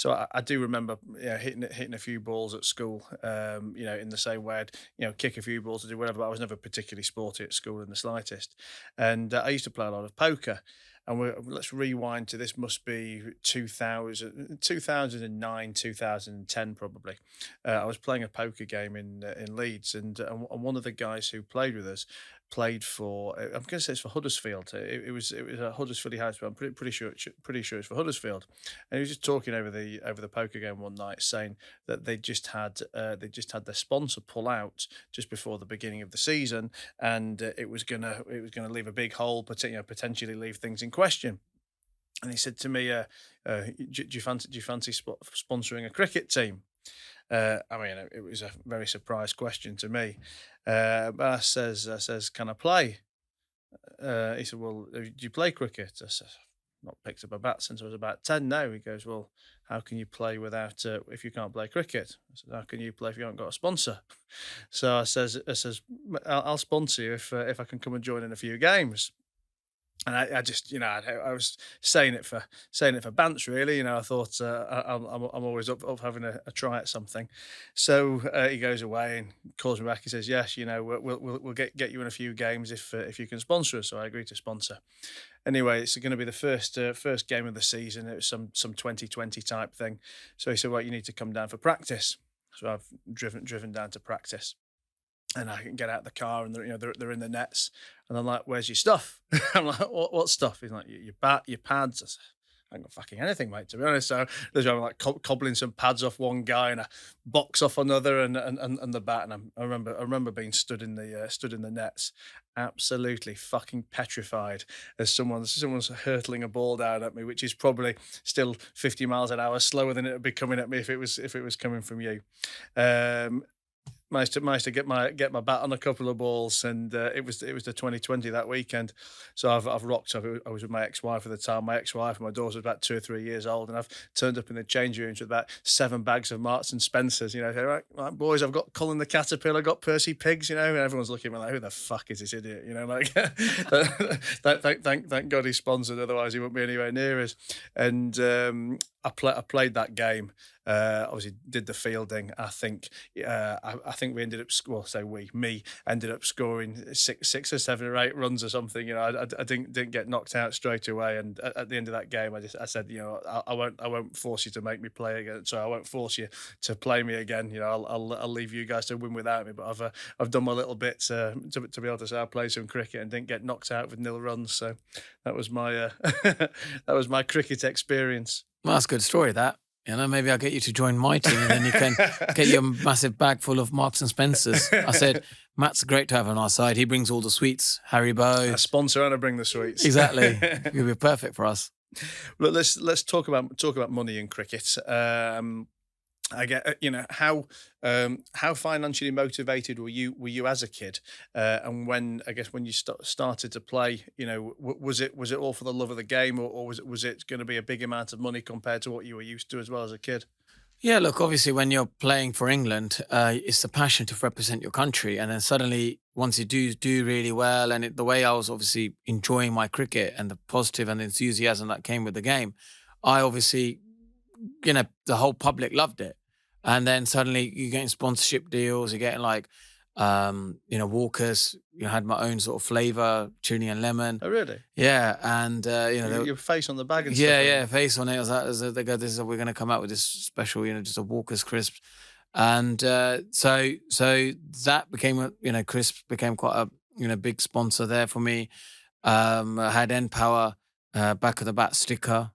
I do remember hitting a few balls at school, in the same way I'd kick a few balls to do whatever. But I was never particularly sporty at school in the slightest, and I used to play a lot of poker. And let's rewind to this, must be 2009, 2010 probably. I was playing a poker game in Leeds, and one of the guys who played with us played for, I'm going to say it's for Huddersfield. It was a Huddersfield house, but I'm pretty sure it's for Huddersfield. And he was just talking over the poker game one night, saying that they just had their sponsor pull out just before the beginning of the season, and it was gonna leave a big hole, potentially leave things in question. And he said to me, do you fancy sponsoring a cricket team? It was a very surprise question to me. But I says, can I play? He said, well, do you play cricket? I said, I've not picked up a bat since I was about 10 now. He goes, well, how can you play without if you can't play cricket? I said, how can you play if you haven't got a sponsor? So I says, I'll sponsor you if I can come and join in a few games. And I just, I was saying it for bants, really. I thought I'm always up having a try at something. So he goes away and calls me back. He says, "Yes, we'll get you in a few games if you can sponsor us." So I agreed to sponsor. Anyway, it's going to be the first game of the season. It was some 2020 type thing. So he said, "Well, you need to come down for practice." So I've driven down to practice. And I can get out the car, and they're in the nets, and I'm like, "Where's your stuff?" I'm like, "What stuff?" He's like, "Your bat, your pads." I said, "I ain't got fucking anything, mate, to be honest." So I'm like cobbling some pads off one guy and a box off another, and the bat. And I remember being stood in the nets, absolutely fucking petrified as someone's hurtling a ball down at me, which is probably still 50 miles an hour slower than it would be coming at me if it was coming from you. Managed to get my bat on a couple of balls, and it was the 2020 that weekend. So I've rocked up. I was with my ex-wife at the time. My ex-wife and my daughter was about 2 or 3 years old, and I've turned up in the change rooms with about 7 bags of Marks and Spencers. Say, right, boys, I've got Colin the Caterpillar, got Percy Pigs. And everyone's looking at me like, who the fuck is this idiot? Like, thank God he sponsored, otherwise he wouldn't be anywhere near us. And I played that game. Obviously did the fielding. I think we ended up me ended up scoring six or 7 or 8 runs or something. I didn't get knocked out straight away. And at the end of that game, I said, I won't force you to make me play again. So I won't force you to play me again. I'll leave you guys to win without me. But I've done my little bit to be able to say I played some cricket and didn't get knocked out with 0 runs. So that was my that was my cricket experience. Well, that's a good story, that. Maybe I'll get you to join my team, and then you can get your massive bag full of Marks and Spencers. I said, Matt's great to have on our side. He brings all the sweets, Haribo. A sponsor, and I bring the sweets. Exactly. He'll be perfect for us. Look, let's talk about money in cricket. I get, how financially motivated were you as a kid, and when you started to play, was it all for the love of the game, or was it going to be a big amount of money compared to what you were used to as well as a kid? Yeah, look, obviously when you're playing for England, it's the passion to represent your country, and then suddenly once you do really well, and the way I was obviously enjoying my cricket and the positive and enthusiasm that came with the game, I obviously, the whole public loved it. And then suddenly you're getting sponsorship deals, you're getting like, Walkers. Had my own sort of flavour, chili and lemon. Oh, really? Yeah, and your face on the bag and stuff. Yeah, yeah, face on it. I was like, they go, we're going to come out with this special, just a Walker's crisp. And so that became, crisp became quite a, big sponsor there for me. I had N Power back of the bat sticker.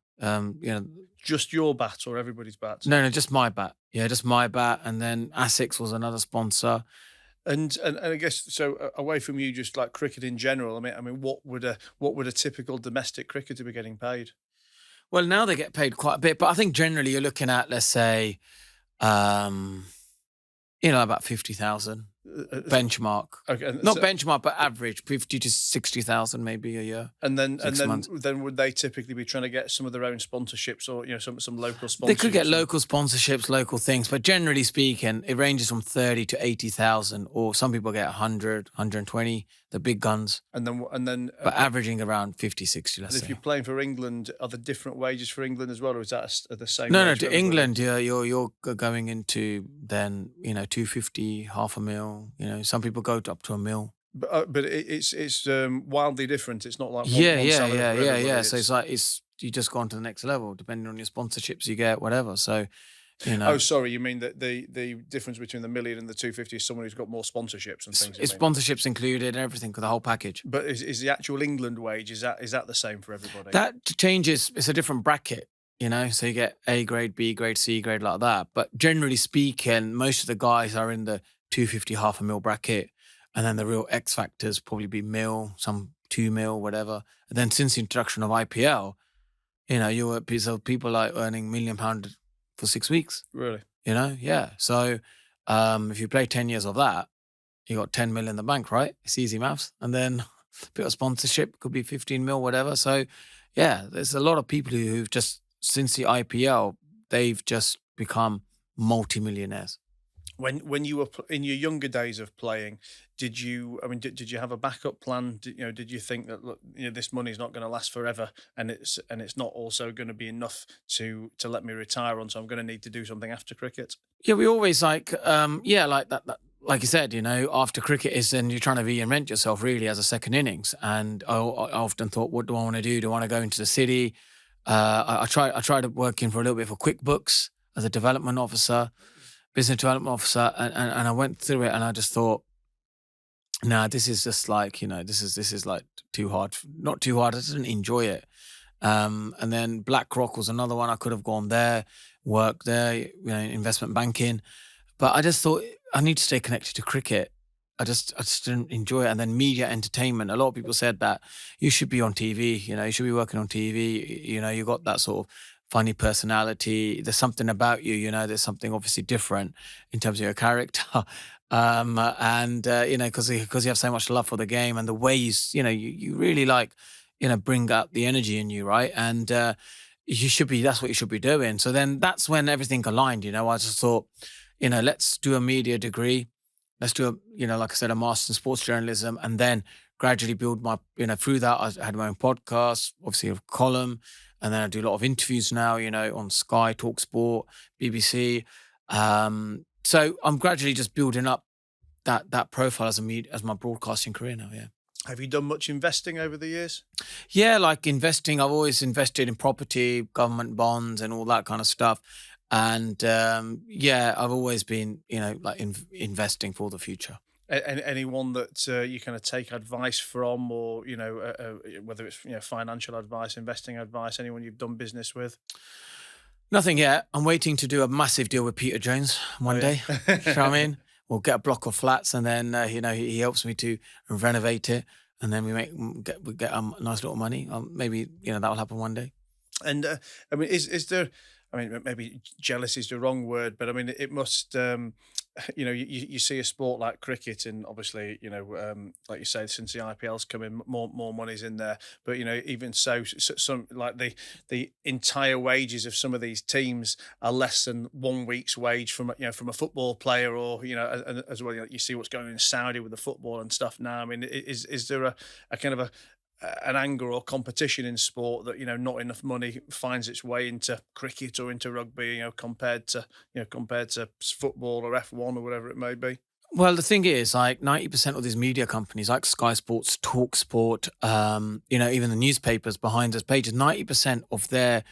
Just your bat or everybody's bat? No, just my bat. Yeah, just my bat. And then Asics was another sponsor. And I guess so. Away from you, just like cricket in general. I mean, what would a typical domestic cricketer be getting paid? Well, now they get paid quite a bit, but I think generally you're looking at, let's say, about 50,000 benchmark. Okay, not benchmark, but average 50 to 60,000 maybe a year. And then would they typically be trying to get some of their own sponsorships, or some local sponsorships? They could get local sponsorships, local things, but generally speaking, it ranges from 30 to 80,000, or some people get 100, 120, the big guns. And then but averaging around 50, 60. Let's say. If you're playing for England, are there different wages for England as well, or is that the same? No, to England, you're going into then 250, $500,000. Some people go up to $1 million. But it's wildly different. It's not like yeah. So it's like you just go on to the next level depending on your sponsorships you get, whatever. So Oh, sorry, you mean that the difference between the 1 million and the 250 is someone who's got more sponsorships and things? It's sponsorships included and everything for the whole package. But is the actual England wage is that the same for everybody? That changes. It's a different bracket. So you get A grade, B grade, C grade, like that. But generally speaking, most of the guys are in the 250, $500,000 bracket. And then the real X factors probably be mil, some 2 mil, whatever. And then since the introduction of IPL, you were people like earning £1 million for 6 weeks. Really? Yeah. So if you play 10 years of that, you got 10 mil in the bank, right? It's easy maths. And then a bit of sponsorship could be 15 mil, whatever. So yeah, there's a lot of people who've just, since the IPL, they've just become multi-millionaires. when you were in your younger days of playing, did you? I mean, did you have a backup plan? Did you think that, look, this money's not going to last forever, and it's not also going to be enough to let me retire on, so I'm going to need to do something after cricket. Yeah, we always like that. Like you said, after cricket is then you're trying to reinvent yourself really as a second innings. And I often thought, what do I want to do? Do I want to go into the city? I tried working for a little bit for QuickBooks as a development officer, business development officer, and I went through it and I just thought, nah, this is just like, this is like too hard. Not too hard. I didn't enjoy it. And then BlackRock was another one. I could have gone there, worked there, investment banking. But I just thought I need to stay connected to cricket. I just didn't enjoy it. And then media entertainment. A lot of people said that you should be on TV, you should be working on TV. You got that sort of funny personality. There's something about you, there's something obviously different in terms of your character. Because you have so much love for the game and the way you really like, bring up the energy in you, right? And that's what you should be doing. So then that's when everything aligned, I just thought, let's do a media degree. Let's do like I said, a master's in sports journalism, and then gradually build my, through that I had my own podcast, obviously a column, and then I do a lot of interviews now, on Sky, TalkSport, BBC. So I'm gradually just building up that profile as my broadcasting career now, yeah. Have you done much investing over the years? Yeah, like investing. I've always invested in property, government bonds, and all that kind of stuff. And I've always been, investing for the future. Anyone that you kind of take advice from, or whether it's financial advice, investing advice, anyone you've done business with? Nothing yet. I'm waiting to do a massive deal with Peter Jones one day. You know what I mean? We'll get a block of flats, and then he helps me to renovate it, and then we get nice little money. Maybe that will happen one day. And I mean, is there? I mean, maybe jealous is the wrong word, but I mean, it must. You see a sport like cricket, and obviously, like you say, since the IPL's come in, more money's in there. But even so, some like the entire wages of some of these teams are less than 1 week's wage from a football player, or as well. You see what's going on in Saudi with the football and stuff now. I mean, is there a kind of an anger or competition in sport that not enough money finds its way into cricket or into rugby, compared to football or F1 or whatever it may be? Well, the thing is, like 90% of these media companies, like Sky Sports, TalkSport, even the newspapers behind those pages, 90% of their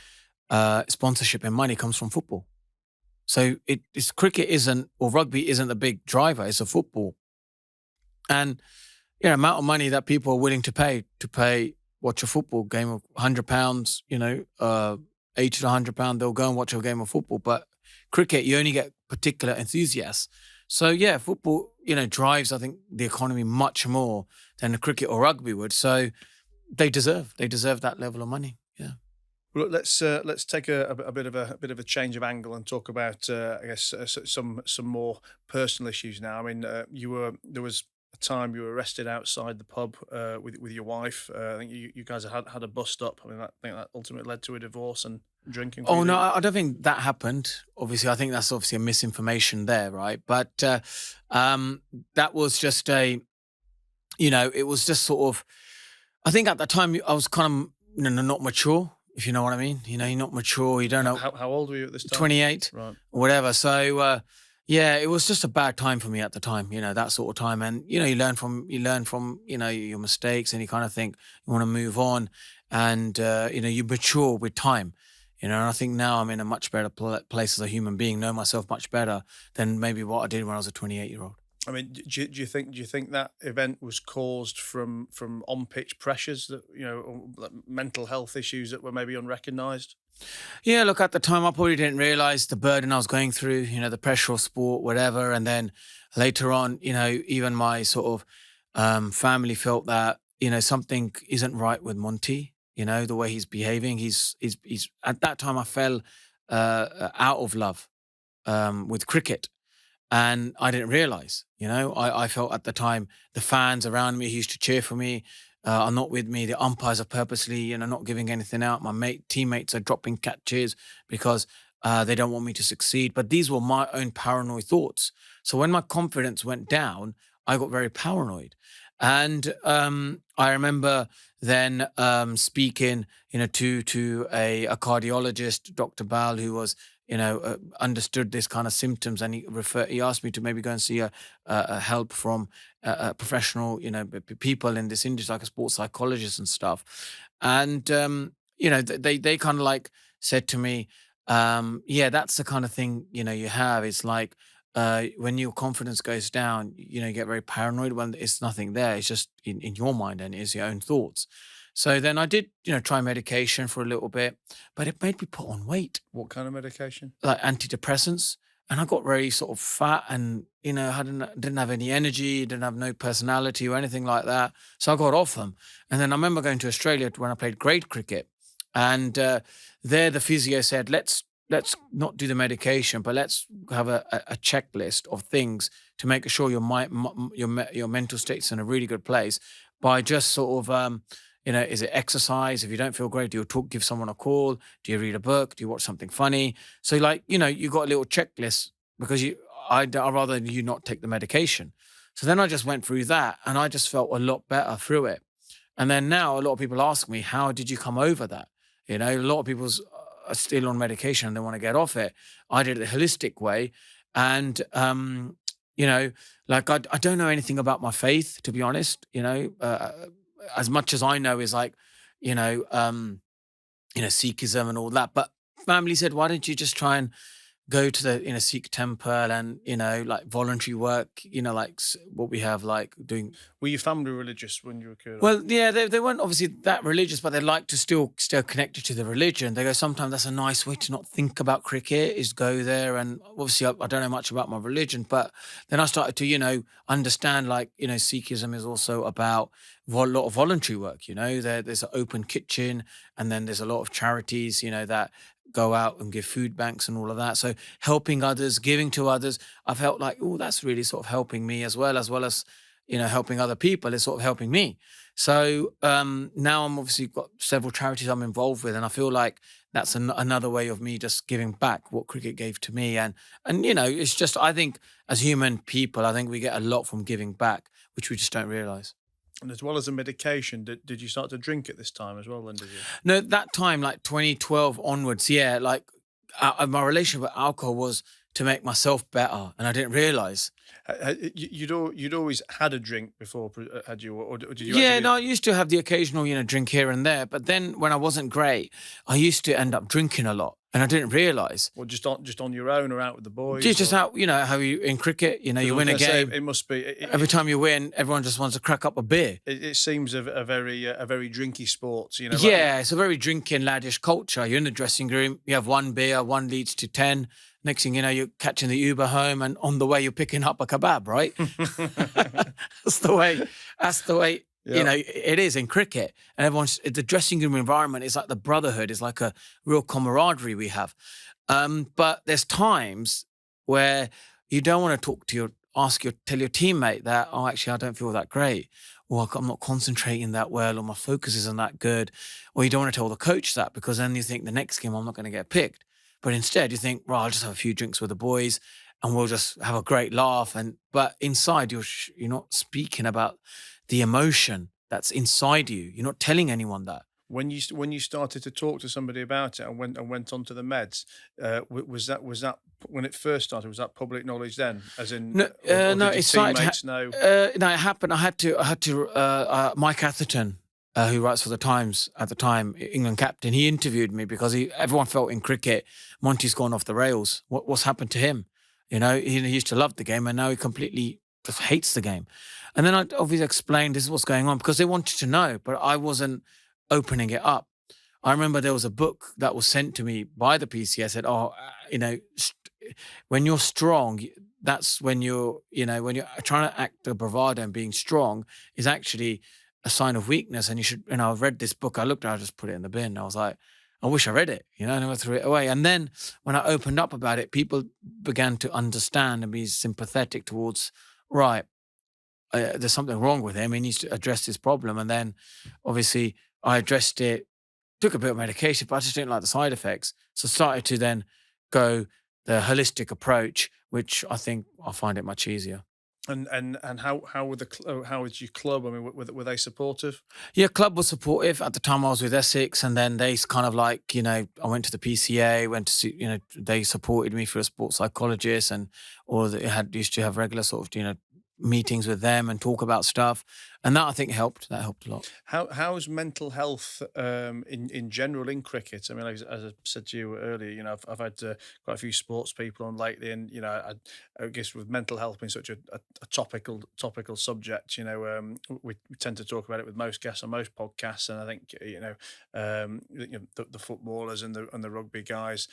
sponsorship and money comes from football. So it's cricket or rugby isn't the big driver; it's a football. And amount of money that people are willing to watch a football game of £100, £80 to £100, they'll go and watch a game of football. But cricket, you only get particular enthusiasts. So yeah, football, drives, I think, the economy much more than the cricket or rugby would. So they deserve that level of money. Yeah. Well, let's take a bit of a change of angle and talk about I guess some more personal issues now. I mean, there was a time you were arrested outside the pub with your wife. I think you guys had a bust up. I mean, I think that ultimately led to a divorce and drinking. Oh no, I don't think that happened. Obviously, I think that's obviously a misinformation there, right? But that was just it was just sort of. I think at the time I was kind of not mature, if you know what I mean. You're not mature. You don't know. How old were you at this time? 28, right? Or whatever. So. Yeah, it was just a bad time for me at the time, that sort of time. And, you learn from, your mistakes, and you kind of think you want to move on, and, you mature with time, and I think now I'm in a much better place as a human being, know myself much better than maybe what I did when I was a 28-year-old. I mean, do you think that event was caused from on-pitch pressures that, like mental health issues that were maybe unrecognised? Yeah, look, at the time I probably didn't realise the burden I was going through, the pressure of sport, whatever. And then later on, even my sort of family felt that, something isn't right with Monty, the way he's behaving. He's at that time I fell out of love with cricket. And I didn't realise, I felt at the time the fans around me who used to cheer for me are not with me. The umpires are purposely, not giving anything out. My teammates are dropping catches because they don't want me to succeed. But these were my own paranoid thoughts. So when my confidence went down, I got very paranoid. And I remember then speaking, to a cardiologist, Dr. Bal, who was, understood this kind of symptoms, and he asked me to maybe go and see a help from professional, people in this industry, like a sports psychologist and stuff. And they kind of like said to me, yeah, that's the kind of thing, you have. It's like when your confidence goes down, you get very paranoid when it's nothing there. It's just in your mind, and it's your own thoughts. So then I did, try medication for a little bit, but it made me put on weight, What kind of medication? like antidepressants. And I got very sort of fat, and, didn't have any energy, didn't have no personality or anything like that. So I got off them. And then I remember going to Australia when I played grade cricket. And there the physio said, let's not do the medication, but let's have a checklist of things to make sure your mental state's in a really good place by just sort of, is it exercise? If you don't feel great, do you give someone a call? Do you read a book? Do you watch something funny? So like, you got a little checklist because I'd rather you not take the medication. So then I just went through that, and I just felt a lot better through it. And then now a lot of people ask me, how did you come over that? A lot of people are still on medication and they want to get off it. I did it the holistic way. And, like I don't know anything about my faith, to be honest, as much as I know is like, Sikhism and all that. But family said, why don't you just try and go to the Sikh temple and like voluntary work, like what we have, like doing. Were your family religious when you were a kid? Well, yeah, they weren't obviously that religious, but they like to still stay connected to the religion. They go, sometimes that's a nice way to not think about cricket, is go there. And obviously I don't know much about my religion, but then I started to understand, like, Sikhism is also about a lot of voluntary work. There's an open kitchen, and then there's a lot of charities that go out and give food banks and all of that. So helping others, giving to others, I felt like, oh, that's really sort of helping me as well as helping other people is sort of helping me. So now I'm obviously got several charities I'm involved with, and I feel like that's another way of me just giving back what cricket gave to me. And it's just, I think as human people, I think we get a lot from giving back, which we just don't realize. And as well as the medication, did you start to drink at this time as well then, did you? No, that time, like 2012 onwards, yeah, like my relationship with alcohol was to make myself better, and I didn't realize. You'd always had a drink before, had you, or did you? Yeah, no, I used to have the occasional, drink here and there, but then when I wasn't great, I used to end up drinking a lot, and I didn't realize. Well, just on your own or out with the boys? Just out, how you in cricket, you win a game. It must be. Every time you win, everyone just wants to crack up a beer. It seems a very drinky sport, Yeah, it's a very drinking, laddish culture. You're in the dressing room, you have one beer, one leads to 10. Next thing you know, you're catching the Uber home, and on the way you're picking up a kebab, right? That's the way, Yeah. it is in cricket. And the dressing room environment is like the brotherhood, is like a real camaraderie we have. But there's times where you don't want to tell your teammate that, oh, actually, I don't feel that great, or I'm not concentrating that well, or my focus isn't that good. Or you don't want to tell the coach that, because then you think the next game I'm not going to get picked. But instead you think, well, I'll just have a few drinks with the boys and we'll just have a great laugh. But inside you're not speaking about the emotion that's inside you. You're not telling anyone that. When you started to talk to somebody about it and went on to the meds, was that when it first started? Was that public knowledge then? As in, no, or no, did it your started. teammates know? No, it happened. I had to. Mike Atherton, who writes for the Times at the time, England captain, he interviewed me because everyone felt in cricket, Monty's gone off the rails. What's happened to him? He used to love the game, and now he completely just hates the game. And then I obviously explained this is what's going on, because they wanted to know, but I wasn't opening it up. I remember there was a book that was sent to me by the PCA. Said, when you're strong, that's when you're trying to act a bravado, and being strong is actually a sign of weakness. And you should, I've read this book. I looked at it, I just put it in the bin. I was like, I wish I read it, I never threw it away. And then when I opened up about it, people began to understand and be sympathetic towards, right, there's something wrong with him. He needs to address this problem. And then obviously I addressed it, took a bit of medication, but I just didn't like the side effects. So started to then go the holistic approach, which I think I find it much easier. And how were how was your club? I mean, were they supportive? Yeah, club was supportive. At the time I was with Essex, and then they kind of like, I went to the PCA, went to see, they supported me for a sports psychologist, and or they used to have regular sort of, meetings with them and talk about stuff. And that I think helped. That helped a lot. How's mental health in general in cricket? I mean, as I said to you earlier, I've had quite a few sports people on lately, and I guess with mental health being such a topical subject, we tend to talk about it with most guests on most podcasts, and I think the footballers and the rugby guys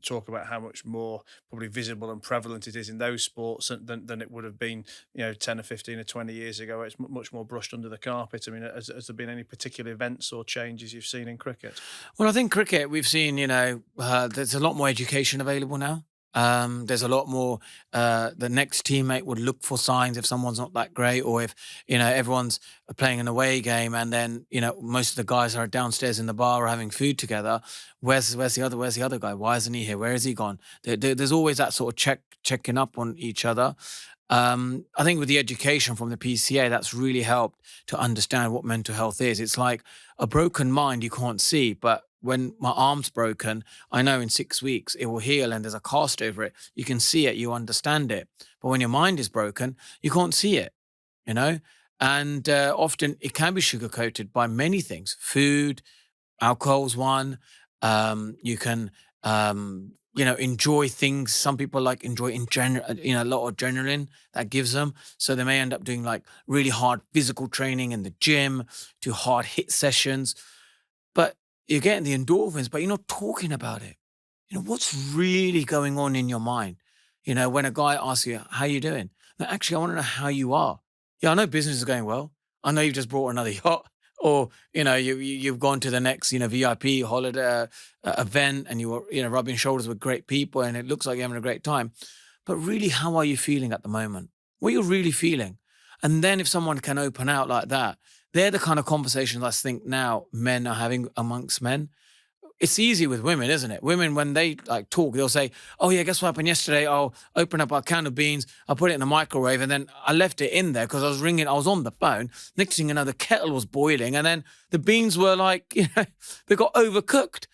talk about how much more probably visible and prevalent it is in those sports than it would have been 10 or 15 or 20 years ago. It's much more brushed under the carpet. I mean, has there been any particular events or changes you've seen in cricket? Well, I think cricket, we've seen, there's a lot more education available now. There's a lot more, the next teammate would look for signs if someone's not that great, or if, everyone's playing an away game and then, most of the guys are downstairs in the bar or having food together. Where's the other guy? Why isn't he here? Where has he gone? There's always that sort of checking up on each other. I think with the education from the PCA, that's really helped to understand what mental health is. It's like a broken mind you can't see, but when my arm's broken, I know in 6 weeks it will heal and there's a cast over it. You can see it, you understand it. But when your mind is broken, you can't see it, you know? And often it can be sugar-coated by many things. Food, alcohol's one. You can, enjoy things. Some people like enjoy a lot of adrenaline that gives them. So they may end up doing like really hard physical training in the gym, do hard hit sessions. But you're getting the endorphins, but you're not talking about it. What's really going on in your mind? When a guy asks you, how you doing? No, actually, I want to know how you are. Yeah, I know business is going well. I know you've just brought another yacht, or you've gone to the next VIP holiday event, and you were rubbing shoulders with great people, and it looks like you're having a great time. But really, how are you feeling at the moment? What are you really feeling? And then if someone can open out like that, they're the kind of conversations I think now men are having amongst men. It's easy with women, isn't it? Women, when they like talk, they'll say, oh yeah, guess what happened yesterday? I'll open up a can of beans, I'll put it in the microwave, and then I left it in there because I was on the phone. Next thing you know, the kettle was boiling, and then the beans were like, they got overcooked.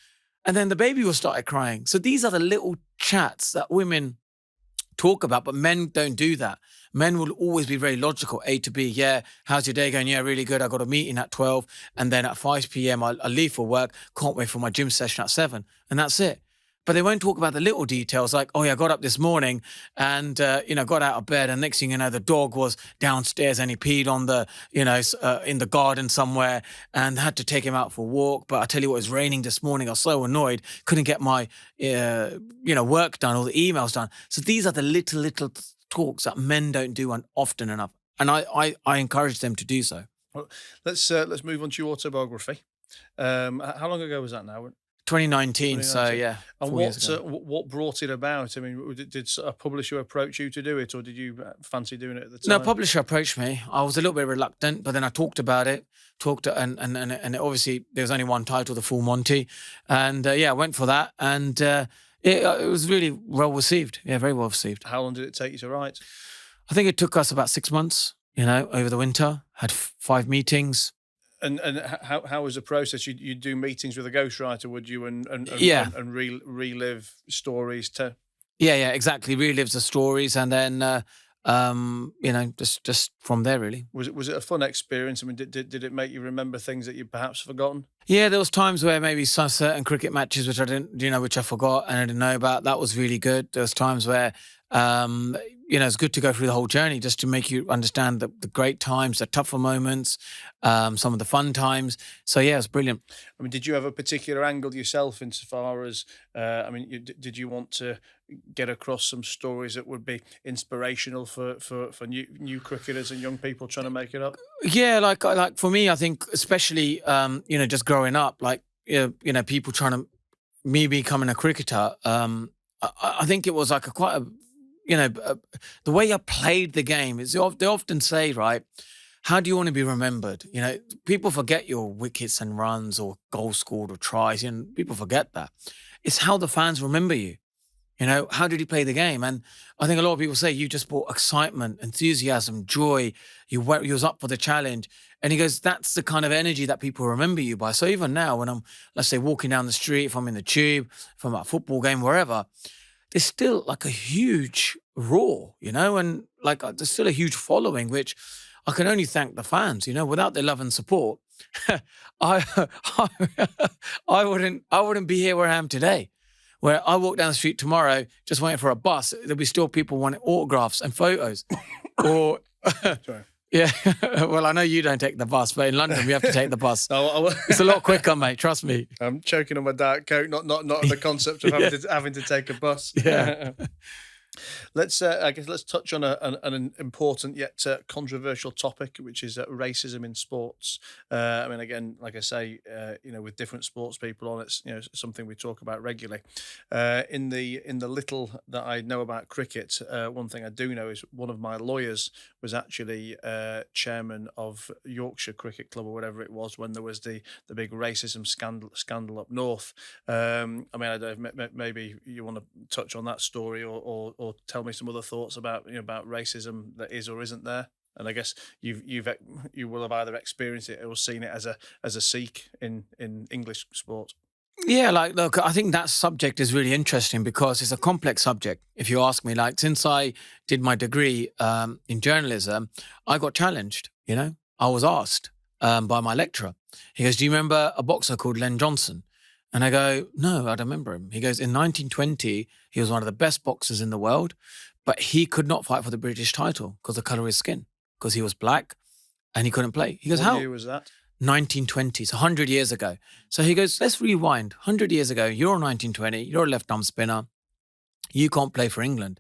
And then the baby was started crying. So these are the little chats that women talk about, but men don't do that. Men will always be very logical, A to B. Yeah, how's your day going? Yeah, really good. I got a meeting at 12. And then at 5 p.m., I'll leave for work. Can't wait for my gym session at 7. And that's it. But they won't talk about the little details like, oh yeah, I got up this morning and, got out of bed. And next thing you know, the dog was downstairs and he peed on the, in the garden somewhere, and had to take him out for a walk. But I tell you what, it was raining this morning. I was so annoyed. Couldn't get my, work done or the emails done. So these are the little talks that men don't do often enough. And I encourage them to do so. Well, let's move on to your autobiography. How long ago was that now? 2019, so yeah. And what brought it about? I mean, did a publisher approach you to do it, or did you fancy doing it at the time? No, publisher approached me. I was a little bit reluctant, but then I talked about it, and obviously there was only one title, The Full Monty, and I went for that, and it was really well received. Yeah, very well received. How long did it take you to write? I think it took us about 6 months. Over the winter, had 5 meetings. And how was the process? You do meetings with a ghostwriter, would you, and relive stories to? Yeah, exactly. Relives the stories, and then just from there, really. Was it a fun experience? I mean, did it make you remember things that you perhaps forgotten? Yeah, there was times where maybe some certain cricket matches which I didn't, which I forgot and I didn't know about. That was really good. There was times where it's good to go through the whole journey just to make you understand the great times, the tougher moments, some of the fun times. So yeah, it was brilliant. I mean, did you have a particular angle yourself insofar as, did you want to get across some stories that would be inspirational for new cricketers and young people trying to make it up? Yeah, like for me, I think especially, just growing up, like, people trying to, me becoming a cricketer, I think it was like the way I played the game is they often say, right, how do you want to be remembered? People forget your wickets and runs or goals scored or tries, people forget that. It's how the fans remember you. You know, how did he play the game? And I think a lot of people say you just brought excitement, enthusiasm, joy. You was up for the challenge. And he goes, that's the kind of energy that people remember you by. So even now, when I'm, let's say, walking down the street, if I'm in the tube, if I'm at a football game, wherever, there's still like a huge roar, you know, and like there's still a huge following, which I can only thank the fans. You know, without their love and support, I, I wouldn't be here where I am today. Where I walk down the street tomorrow, just waiting for a bus, there'll be still people wanting autographs and photos. Or, Sorry. yeah, well, I know you don't take the bus, but in London, we have to take the bus. No, It's a lot quicker, mate, trust me. I'm choking on my Diet Coke, not the concept of having to take a bus. Yeah. I guess let's touch on an important yet controversial topic, which is racism in sports. I mean, again, like I say, with different sports people on, it's something we talk about regularly. In the little that I know about cricket, one thing I do know is one of my lawyers was actually chairman of Yorkshire Cricket Club or whatever it was when there was the big racism scandal up north. I mean, I don't know if maybe you want to touch on that story or tell me some other thoughts about about racism that is or isn't there. And I guess you will have either experienced it or seen it as a Sikh in English sport. Yeah, like, look, I think that subject is really interesting because it's a complex subject. If you ask me, like, since I did my degree in journalism, I got challenged, I was asked by my lecturer. He goes, do you remember a boxer called Len Johnson? And I go, no, I don't remember him. He goes, in 1920, he was one of the best boxers in the world, but he could not fight for the British title because of the colour of his skin, because he was black and he couldn't play. He goes, What year was that? 1920s, 100 years ago. So he goes, let's rewind. 100 years ago, you're 1920, you're a left-arm spinner. You can't play for England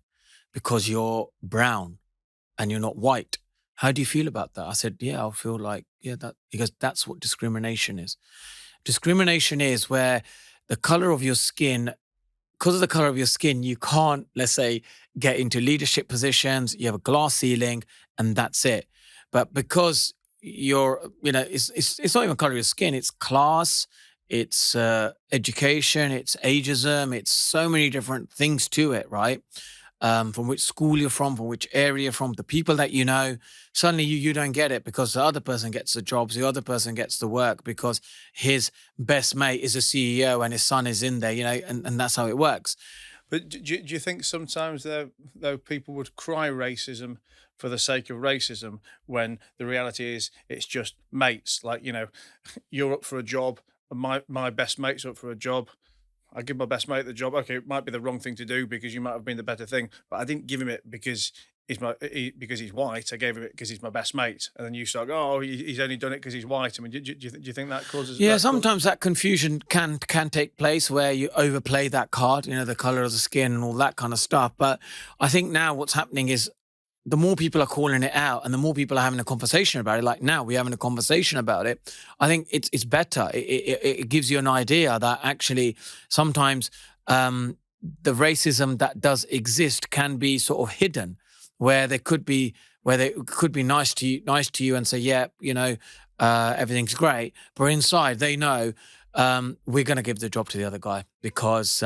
because you're brown and you're not white. How do you feel about that? I said, yeah, I feel like, that. He goes, that's what discrimination is. Discrimination is where the color of your skin, because of the color of your skin, you can't, let's say, get into leadership positions, you have a glass ceiling, and that's it. But because you're, it's not even color of your skin, it's class, it's education, it's ageism, it's so many different things to it, right? From which school you're from which area you're from, the people that you know, suddenly you don't get it because the other person gets the jobs, the other person gets the work because his best mate is a CEO and his son is in there, and that's how it works. But do you think sometimes though people would cry racism for the sake of racism when the reality is it's just mates? Like, you're up for a job and my best mate's up for a job. I give my best mate the job. Okay, it might be the wrong thing to do because you might have been the better thing, but I didn't give him it because because he's white. I gave him it because he's my best mate. And then you start, he's only done it because he's white. I mean, do you think that causes? Yeah, sometimes that confusion can take place where you overplay that card, the color of the skin and all that kind of stuff. But I think now what's happening is the more people are calling it out and the more people are having a conversation about it, like now we're having a conversation about it, I think it's better. It gives you an idea that actually sometimes the racism that does exist can be sort of hidden, where they could be nice to you and say, yeah, everything's great, but inside they know we're going to give the job to the other guy because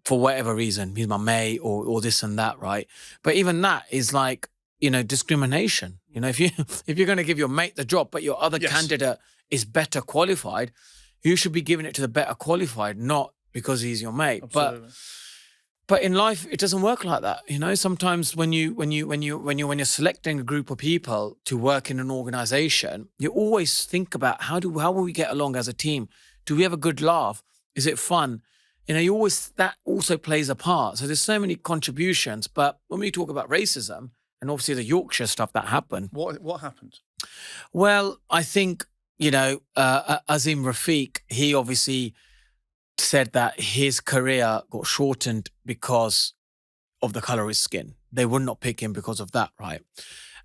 for whatever reason, he's my mate or this and that, right? But even that is like, discrimination. If you're going to give your mate the job, but your other candidate is better qualified, you should be giving it to the better qualified, not because he's your mate. Absolutely. But in life, it doesn't work like that. Sometimes when you're selecting a group of people to work in an organization, you always think about how will we get along as a team? Do we have a good laugh? Is it fun? That also plays a part. So there's so many contributions. But when we talk about racism and obviously the Yorkshire stuff that happened. What happened? Well, I think, Azim Rafiq, he obviously said that his career got shortened because of the color of his skin. They would not pick him because of that, right?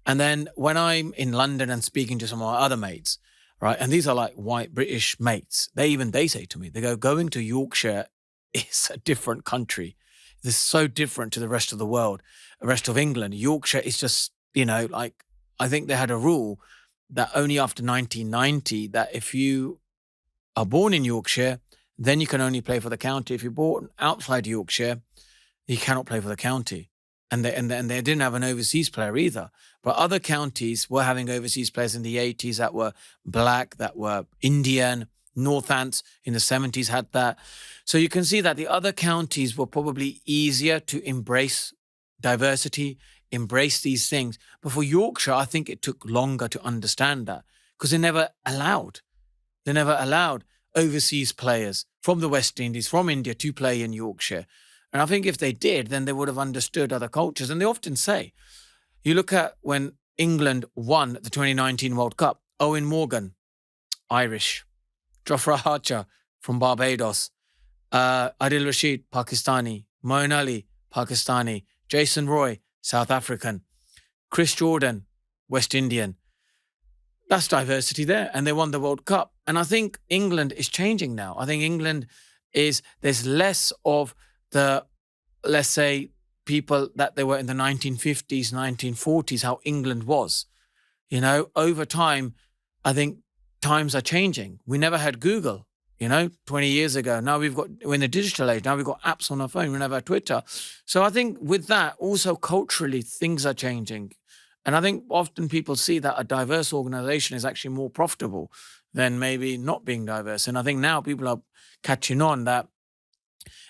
And then when I'm in London and speaking to some of my other mates, right, and these are like white British mates, they say to me, they go, going to Yorkshire is a different country. It's so different to the rest of the world, the rest of England. Yorkshire is just, I think they had a rule that only after 1990, that if you are born in Yorkshire, then you can only play for the county. If you're born outside Yorkshire, you cannot play for the county. And they didn't have an overseas player either. But other counties were having overseas players in the 80s that were black, that were Indian. Northants in the 70s had that. So you can see that the other counties were probably easier to embrace diversity, embrace these things. But for Yorkshire, I think it took longer to understand that because they never allowed overseas players from the West Indies, from India to play in Yorkshire. And I think if they did, then they would have understood other cultures. And they often say, you look at when England won the 2019 World Cup, Owen Morgan, Irish, Jofra Archer from Barbados, Adil Rashid, Pakistani, Moeen Ali, Pakistani, Jason Roy, South African, Chris Jordan, West Indian. That's diversity there. And they won the World Cup. And I think England is changing now. I think England there's less of the, let's say, people that they were in the 1950s, 1940s, how England was. Over time, I think times are changing. We never had Google, 20 years ago. Now we're in the digital age. Now we've got apps on our phone. We never had Twitter. So I think with that, also culturally, things are changing. And I think often people see that a diverse organization is actually more profitable than maybe not being diverse. And I think now people are catching on that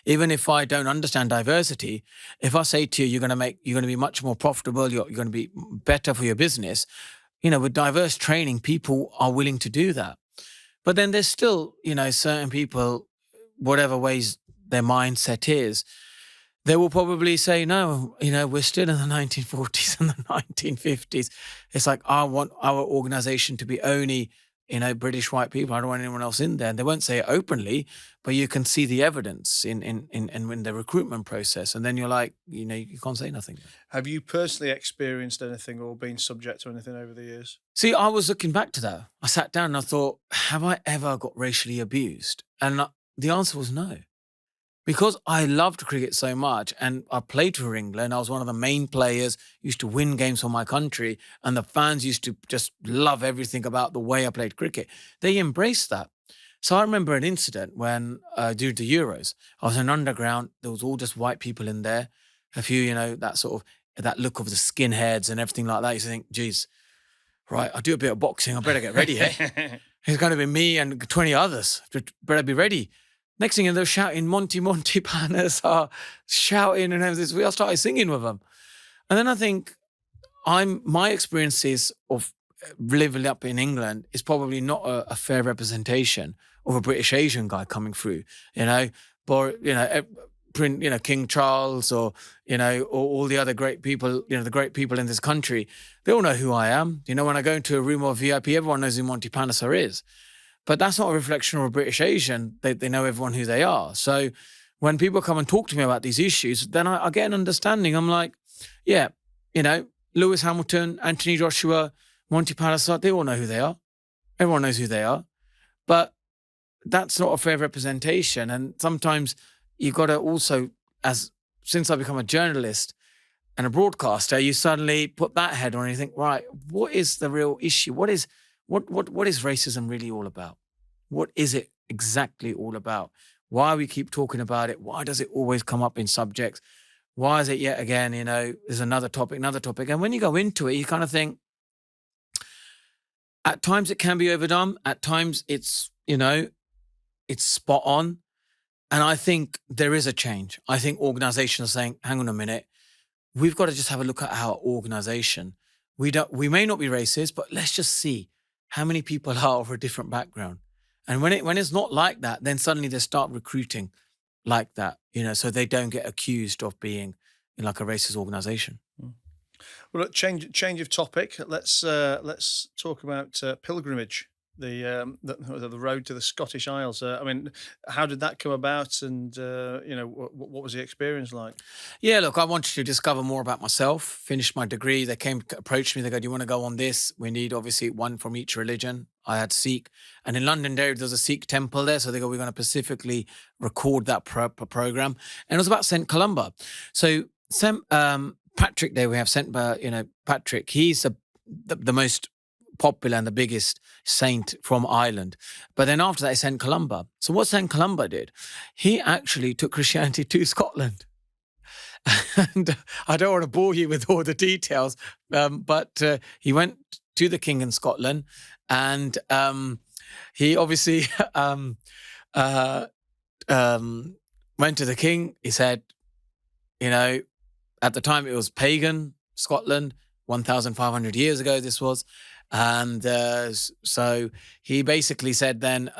even if I don't understand diversity, if I say to you, you're going to be much more profitable, you're going to be better for your business, with diverse training, people are willing to do that. But then there's still, certain people, whatever ways their mindset is, they will probably say, no, we're still in the 1940s and the 1950s. It's like, I want our organization to be only, British white people. I don't want anyone else in there. And they won't say it openly, but you can see the evidence in the recruitment process. And then you're like, you can't say nothing. Have you personally experienced anything or been subject to anything over the years? See, I was looking back to that. I sat down and I thought, have I ever got racially abused? And the answer was no. Because I loved cricket so much and I played for England, I was one of the main players, used to win games for my country, and the fans used to just love everything about the way I played cricket. They embraced that. So I remember an incident when, during the Euros, I was in underground, there was all just white people in there, a few, that sort of, that look of the skinheads and everything like that. You used to think, geez, right, I do a bit of boxing, I better get ready, eh? It's going to be me and 20 others, better be ready. Next thing they're shouting, Monty Panesar, shouting and everything. I started singing with them. And then I think my experiences of living up in England is probably not a fair representation of a British Asian guy coming through, but, King Charles or all the other great people, the great people in this country, they all know who I am. When I go into a room of VIP, everyone knows who Monty Panesar is. But that's not a reflection of a British Asian. They know everyone who they are. So when people come and talk to me about these issues, then I get an understanding. I'm like, yeah, Lewis Hamilton, Anthony Joshua, Monty Panesar, they all know who they are. Everyone knows who they are. But that's not a fair representation. And sometimes you've got to also, since I become a journalist and a broadcaster, you suddenly put that head on and you think, right, what is the real issue? What is racism really all about? What is it exactly all about? Why we keep talking about it? Why does it always come up in subjects? Why is it yet again, there's another topic. And when you go into it, you kind of think, at times it can be overdone. At times it's, it's spot on. And I think there is a change. I think organizations are saying, hang on a minute, we've got to just have a look at our organization. We may not be racist, but let's just see how many people are of a different background. And when it's not like that, then suddenly they start recruiting like that, so they don't get accused of being in like a racist organization. Well, look, change of topic. Let's talk about pilgrimage, the road to the Scottish Isles. How did that come about, and what was the experience like? Yeah, look, I wanted to discover more about myself. Finished my degree. They approached me. They go, "Do you want to go on this? We need obviously one from each religion." I had Sikh, and in Londonderry there's a Sikh temple there. So they go, "We're going to specifically record that program," and it was about St. Columba. So Patrick Day, we have St. Patrick. He's the most popular and the biggest saint from Ireland. But then after that, St. Columba. So what St. Columba did, he actually took Christianity to Scotland. And I don't want to bore you with all the details, but he went to the king in Scotland, and he obviously went to the king. He said, at the time it was pagan Scotland, 1,500 years ago this was. And so he basically said then,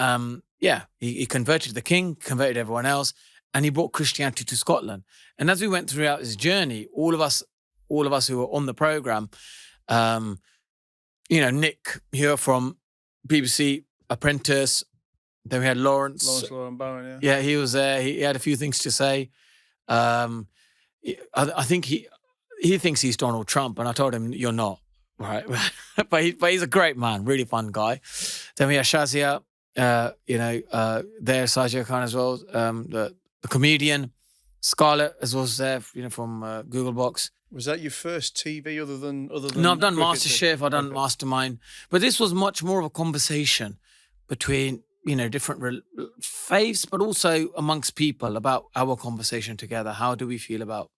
he converted the king, converted everyone else, and he brought Christianity to Scotland. And as we went throughout his journey, all of us who were on the program, Nick here from BBC Apprentice, then we had Lawrence Bowen, yeah, he was there. He had a few things to say. I think he thinks he's Donald Trump, and I told him you're not, right? but he's a great man, really fun guy. Then we had Shazia, there, Sajia Khan as well, the comedian. Scarlett as well was there, from Googlebox. Was that your first TV other than? No, I've done MasterChef, I've done Mastermind, but this was much more of a conversation between different faiths, but also amongst people about our conversation together. How do we feel about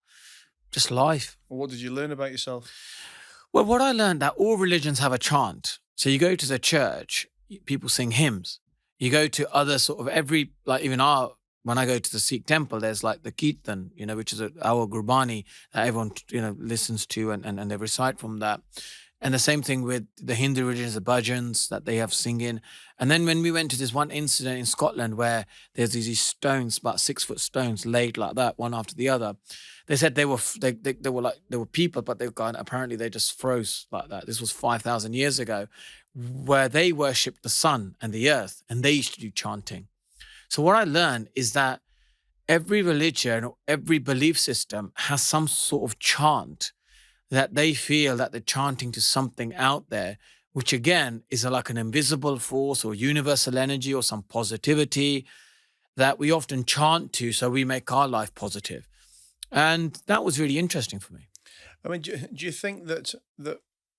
just life? Well, what did you learn about yourself? Well, what I learned that all religions have a chant. So you go to the church, people sing hymns. You go to other sort of when I go to the Sikh temple, there's like the Kirtan, which is our Gurbani that everyone, listens to and they recite from that. And the same thing with the Hindu religions, the bhajans that they have singing. And then when we went to this one incident in Scotland where there's these stones, about 6-foot stones laid like that, one after the other, they said they were people, but apparently they just froze like that. This was 5,000 years ago, where they worshipped the sun and the earth, and they used to do chanting. So what I learned is that every religion or every belief system has some sort of chant that they feel that they're chanting to something out there, which again is like an invisible force or universal energy or some positivity that we often chant to, so we make our life positive. And that was really interesting for me. I mean, do you think that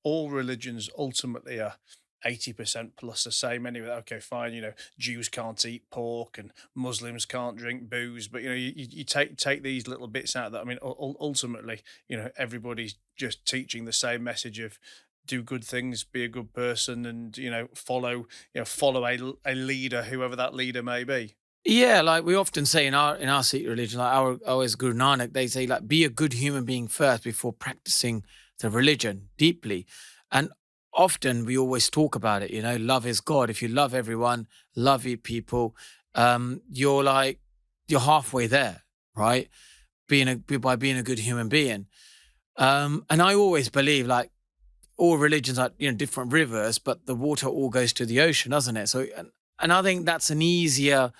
all religions ultimately are 80% plus the same anyway? Okay, fine, Jews can't eat pork and Muslims can't drink booze, but you take these little bits out of that. I mean, ultimately, everybody's just teaching the same message of do good things, be a good person, and follow a leader, whoever that leader may be. Yeah, like we often say in our Sikh religion, like our Guru Nanak, they say like be a good human being first before practicing the religion deeply. And often we always talk about it, love is God. If you love everyone, love your people, you're halfway there, right? By being a good human being. And I always believe like all religions are, different rivers, but the water all goes to the ocean, doesn't it? So, and I think that's an easier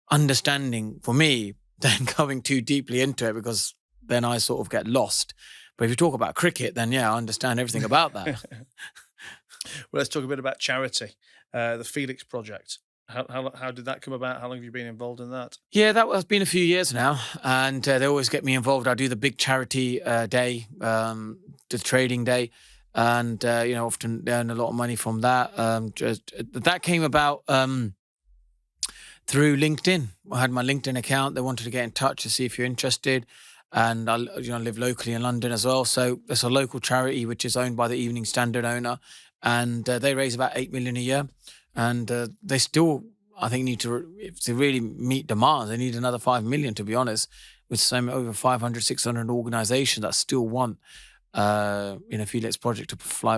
understanding for me than going too deeply into it, because then I sort of get lost. But if you talk about cricket, then I understand everything about that. Well, let's talk a bit about charity, the Felix project. How did that come about? How long have you been involved in that? Yeah, that has been a few years now, and they always get me involved. I do the big charity day, the trading day, and often earn a lot of money from that. That came about through LinkedIn. I had my LinkedIn account. They wanted to get in touch to see if you're interested. And I live locally in London as well. So it's a local charity which is owned by the Evening Standard owner. And they raise about 8 million a year. And they still, I think, need to really meet demands. They need another 5 million, to be honest, with over 500, 600 organizations that still want Felix project to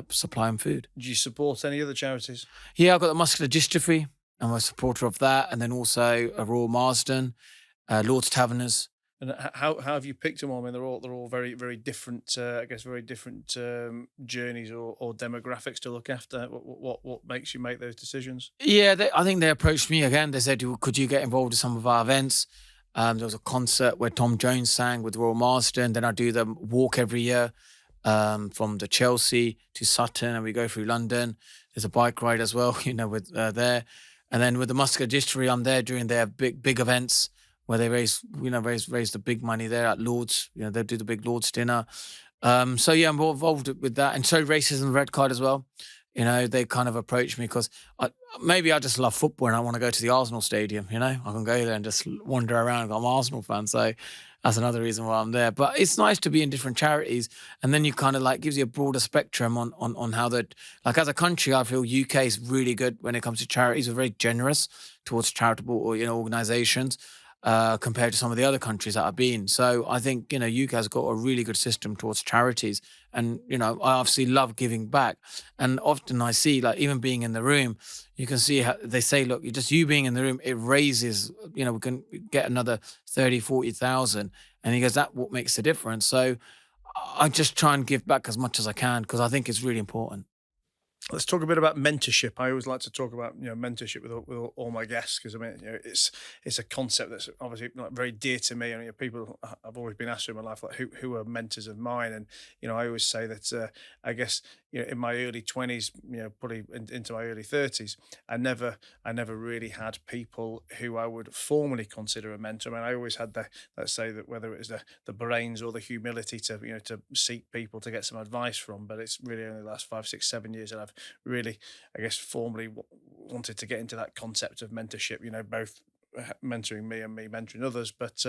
supply them food. Do you support any other charities? Yeah, I've got the muscular dystrophy. I'm a supporter of that. And then also a Royal Marsden, Lord's Taverners. And how have you picked them all? I mean, they're all very, very different. I guess very different journeys or demographics to look after. What makes you make those decisions? Yeah, I think they approached me again. They said, "Could you get involved in some of our events?" There was a concert where Tom Jones sang with Royal Marsden. Then I do the walk every year from the Chelsea to Sutton, and we go through London. There's a bike ride as well, with there. And then with the muscular dystrophy, I'm there during their big events, where they raise the big money there at Lord's. They do the big Lord's dinner. So yeah, I'm more involved with that. And so Racism Red Card as well. you know, they kind of approach me because maybe I just love football and I want to go to the Arsenal stadium, you know. I can go there and just wander around. I'm an Arsenal fan, so that's another reason why I'm there. But it's nice to be in different charities, and then you kind of like gives you a broader spectrum on how that, like as a country, I feel UK is really good when it comes to charities. We're very generous towards charitable or, you know, organisations. Compared to some of the other countries that I've been. So I think, you know, UK has got a really good system towards charities. And, you know, I obviously love giving back. And often I see, like, even being in the room, you can see how they say, look, just you being in the room, it raises, you know, we can get another 30, 40,000. And he goes, that's what makes the difference. So I just try and give back as much as I can because I think it's really important. Let's talk a bit about mentorship. I always like to talk about, you know, mentorship with all my guests because I mean, you know, it's a concept that's obviously like very dear to me. And you know, people I've always been asked in my life, like who are mentors of mine, and you know, I always say that I guess, you know, in my early 20s, you know, probably into my early 30s, I never really had people who I would formally consider a mentor. I mean, I always had let's say that whether it was the brains or the humility to, you know, to seek people to get some advice from, but it's really only the last 5, 6, 7 years that I've really, I guess, formally wanted to get into that concept of mentorship, you know, both mentoring me and me mentoring others. But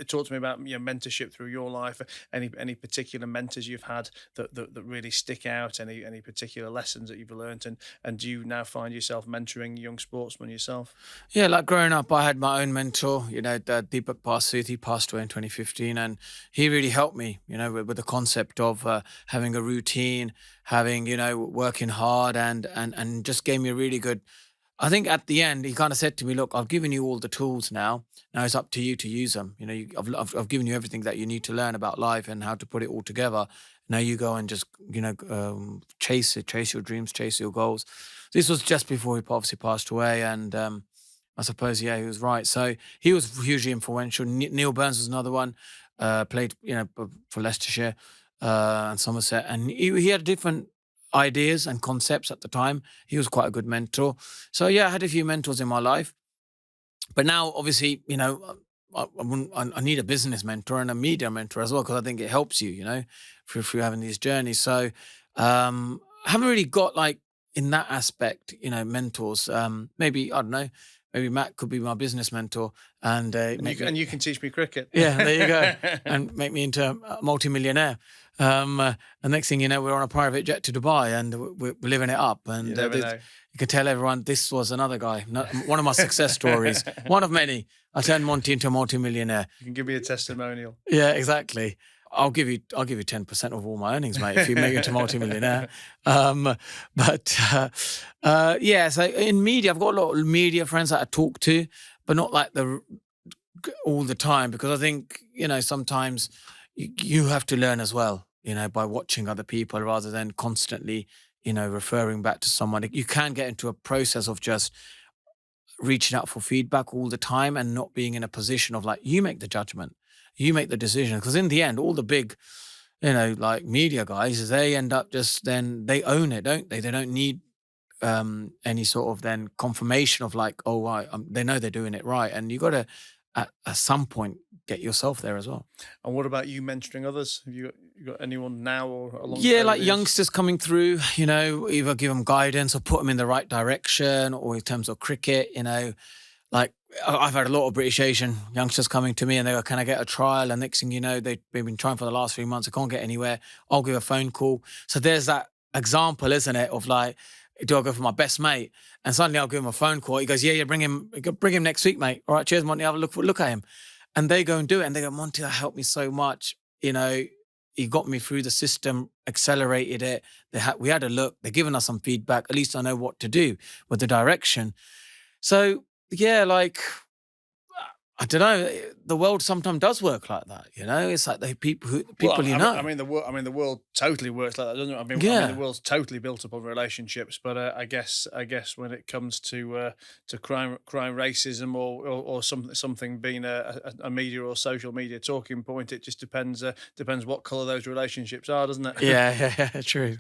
talk to me about, you know, mentorship through your life. Any particular mentors you've had that really stick out? Any particular lessons that you've learned? And do you now find yourself mentoring young sportsmen yourself? Yeah, like growing up, I had my own mentor, you know, Deepak Pasooth. He passed away in 2015, and he really helped me, you know, with the concept of having a routine, having, you know, working hard, and just gave me a really good. I think at the end, he kind of said to me, "Look, I've given you all the tools now. Now it's up to you to use them. You know, I've given you everything that you need to learn about life and how to put it all together. Now you go and just, you know, chase your dreams, chase your goals." This was just before he obviously passed away, and I suppose, yeah, he was right. So he was hugely influential. Neil Burns was another one. Played, you know, for Leicestershire and Somerset, and he had different ideas and concepts at the time. He was quite a good mentor. So yeah, I had a few mentors in my life, but now obviously, you know, I need a business mentor and a media mentor as well because I think it helps you, you know, if you're having these journeys. So I haven't really got like in that aspect, you know, mentors. Maybe I don't know. Maybe Matt could be my business mentor, and You can teach me cricket. yeah, there you go, and make me into a multi-millionaire. The next thing you know, we're on a private jet to Dubai, and we're living it up. And You never know. you can tell everyone this was another guy, one of my success stories, one of many. I turned Monty into a multi-millionaire. You can give me a testimonial. Yeah, exactly. I'll give you 10% of all my earnings, mate, if you make it to multi-millionaire. Yeah, so in media, I've got a lot of media friends that I talk to, but not like all the time, because I think, you know, sometimes you have to learn as well, you know, by watching other people rather than constantly, you know, referring back to someone. You can get into a process of just reaching out for feedback all the time and not being in a position of like, you make the judgment. You make the decision, because in the end, all the big, you know, like media guys, they end up just then they own it, don't they? They don't need any sort of then confirmation of like, oh, right, they know they're doing it right, and you got to at some point get yourself there as well. And what about you mentoring others? Have you got anyone now or along? Yeah, like youngsters coming through, you know, either give them guidance or put them in the right direction, or in terms of cricket, you know, like I've had a lot of British Asian youngsters coming to me and they go, can I get a trial? And next thing you know, they've been trying for the last 3 months. I can't get anywhere. I'll give a phone call. So there's that example, isn't it? Of like, do I go for my best mate? And suddenly I'll give him a phone call. He goes, yeah, bring him next week, mate. All right, cheers, Monty. Have a look at him. And they go and do it. And they go, Monty, that helped me so much. You know, he got me through the system, accelerated it. We had a look. They're giving us some feedback. At least I know what to do with the direction. So, yeah, like, I don't know. The world sometimes does work like that, you know. It's like people you know. I mean, the world totally works like that, doesn't it? I mean, the world's totally built up on relationships. But I guess when it comes to crime, racism, or something being a media or social media talking point, it just depends what colour those relationships are, doesn't it? Yeah, true.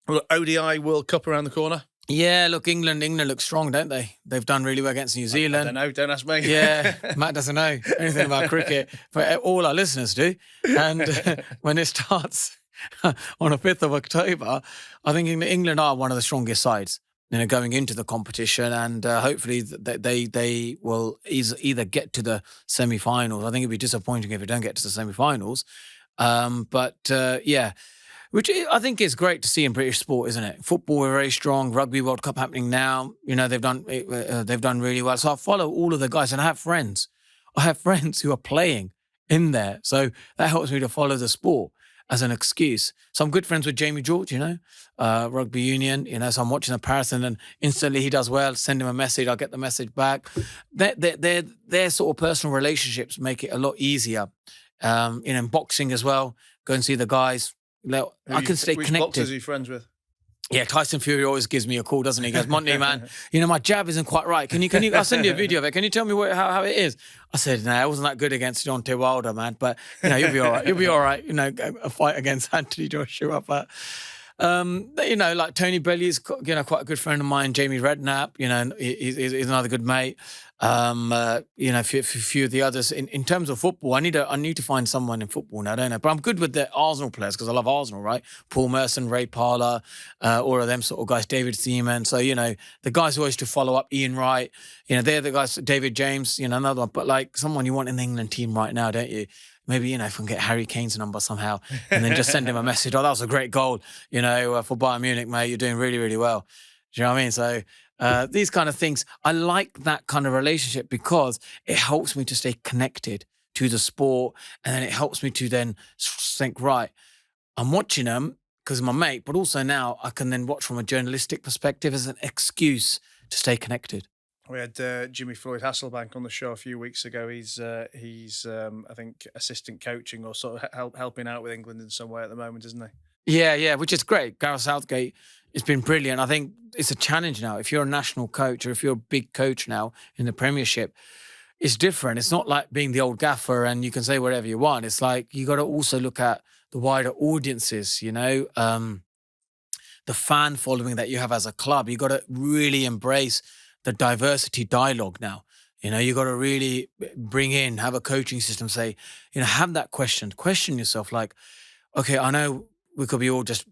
Well, ODI World Cup around the corner. Yeah, look, England look strong, don't they? They've done really well against New Zealand. I don't know, don't ask me. Yeah, Matt doesn't know anything about cricket, but all our listeners do. And when it starts, on the 5th of October, I think England are one of the strongest sides, going into the competition, and hopefully they will either get to the semi-finals. I think it'd be disappointing if they don't get to the semi-finals. Yeah, which I think is great to see in British sport, isn't it? Football, we're very strong. Rugby World Cup happening now. They've done really well. So I follow all of the guys, and I have friends. Who are playing in there, so that helps me to follow the sport as an excuse. So I'm good friends with Jamie George, rugby union, so I'm watching the Paris, and then instantly he does well, send him a message, I'll get the message back. Their sort of personal relationships make it a lot easier. In boxing as well, go and see the guys. I can stay connected. Which boxers are you friends with? Yeah, Tyson Fury always gives me a call, doesn't he? He goes, Monty, man, my jab isn't quite right. Can you? I'll send you a video of it. Can you tell me how it is? I said, no, I wasn't that good against Deontay Wilder, man. But you'll be all right. You'll be all right. A fight against Anthony Joshua. But like Tony Bellew is quite a good friend of mine. Jamie Redknapp, he's another good mate. A few of the others. In terms of football, I need to find someone in football now, don't I? But I'm good with the Arsenal players because I love Arsenal, right? Paul Merson, Ray Parlour, all of them sort of guys, David Seaman. So, the guys who always to follow up, Ian Wright, they're the guys, David James, another one. But like someone you want in the England team right now, don't you? Maybe, if I can get Harry Kane's number somehow and then just send him a message. Oh, that was a great goal, for Bayern Munich, mate. You're doing really, really well. Do you know what I mean? So these kind of things, I like that kind of relationship because it helps me to stay connected to the sport. And then it helps me to then think, right, I'm watching them because of my mate, but also now I can then watch from a journalistic perspective as an excuse to stay connected. We had Jimmy Floyd Hasselbank on the show a few weeks ago. He's I think assistant coaching or sort of helping out with England in some way at the moment, isn't he? Yeah, which is great. Gareth Southgate has been brilliant. I think it's a challenge now. If you're a national coach or if you're a big coach now in the Premiership, it's different. It's not like being the old gaffer and you can say whatever you want. It's like you got to also look at the wider audiences, the fan following that you have as a club. You got to really embrace the diversity dialogue now. You got to really have a coaching system, say, have that question yourself. Like, okay, I know we could be all just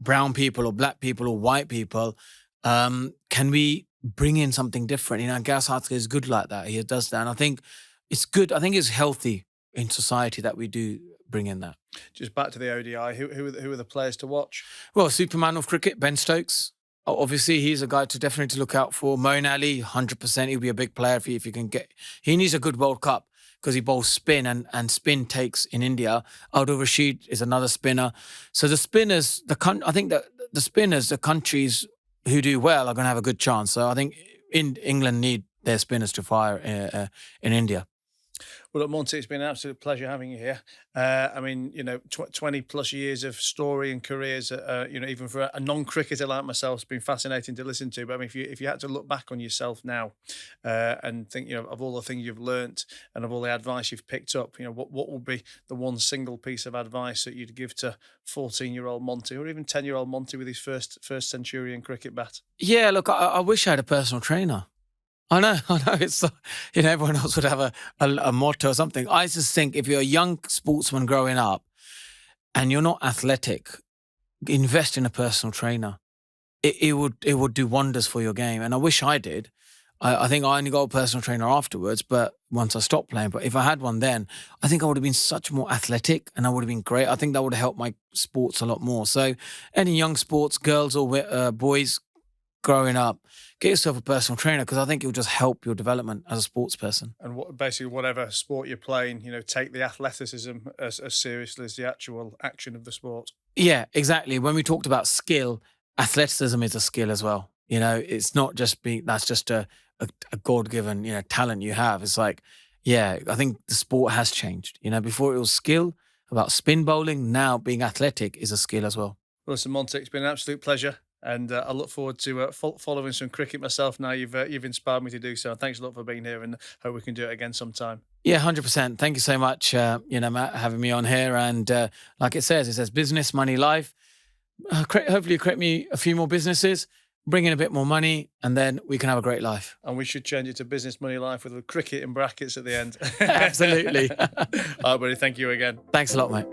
brown people or black people or white people. Can we bring in something different? Gareth Southgate is good like that. He does that. And I think it's good. I think it's healthy in society that we do bring in that. Just back to the ODI, who are the players to watch? Well, Superman of cricket, Ben Stokes. Obviously, he's a guy to definitely look out for. Moeen Ali, 100%. He'll be a big player for you if you can get. He needs a good World Cup because he bowls spin and spin takes in India. Abdul Rashid is another spinner. So the spinners, I think that the spinners, the countries who do well are going to have a good chance. So I think England need their spinners to fire in India. Well, look, Monty, it's been an absolute pleasure having you here. 20 plus years of story and careers, even for a non-cricketer like myself, it's been fascinating to listen to. But I mean, if you had to look back on yourself now and think, of all the things you've learnt and of all the advice you've picked up, what would be the one single piece of advice that you'd give to 14-year-old Monty or even 10-year-old Monty with his first centurion cricket bat? Yeah, look, I wish I had a personal trainer. I know. It's everyone else would have a motto or something. I just think if you're a young sportsman growing up and you're not athletic, invest in a personal trainer. It would do wonders for your game. And I wish I did. I think I only got a personal trainer afterwards, but once I stopped playing. But if I had one then, I think I would have been such more athletic and I would have been great. I think that would have helped my sports a lot more. So any young sports, girls or boys growing up, get yourself a personal trainer because I think it'll just help your development as a sports person. And basically whatever sport you're playing, take the athleticism as seriously as the actual action of the sport. Yeah, exactly. When we talked about skill, athleticism is a skill as well. It's not just that's just a God-given, talent you have. It's like, I think the sport has changed. Before it was skill about spin bowling. Now being athletic is a skill as well. Well, listen, Monty, it's been an absolute pleasure. And I look forward to following some cricket myself now. You've inspired me to do so. And thanks a lot for being here and hope we can do it again sometime. Yeah, 100%. Thank you so much, Matt, having me on here. And like it says business, money, life. Hopefully you create me a few more businesses, bring in a bit more money, and then we can have a great life. And we should change it to business, money, life with a cricket in brackets at the end. Absolutely. All right, buddy. Thank you again. Thanks a lot, mate.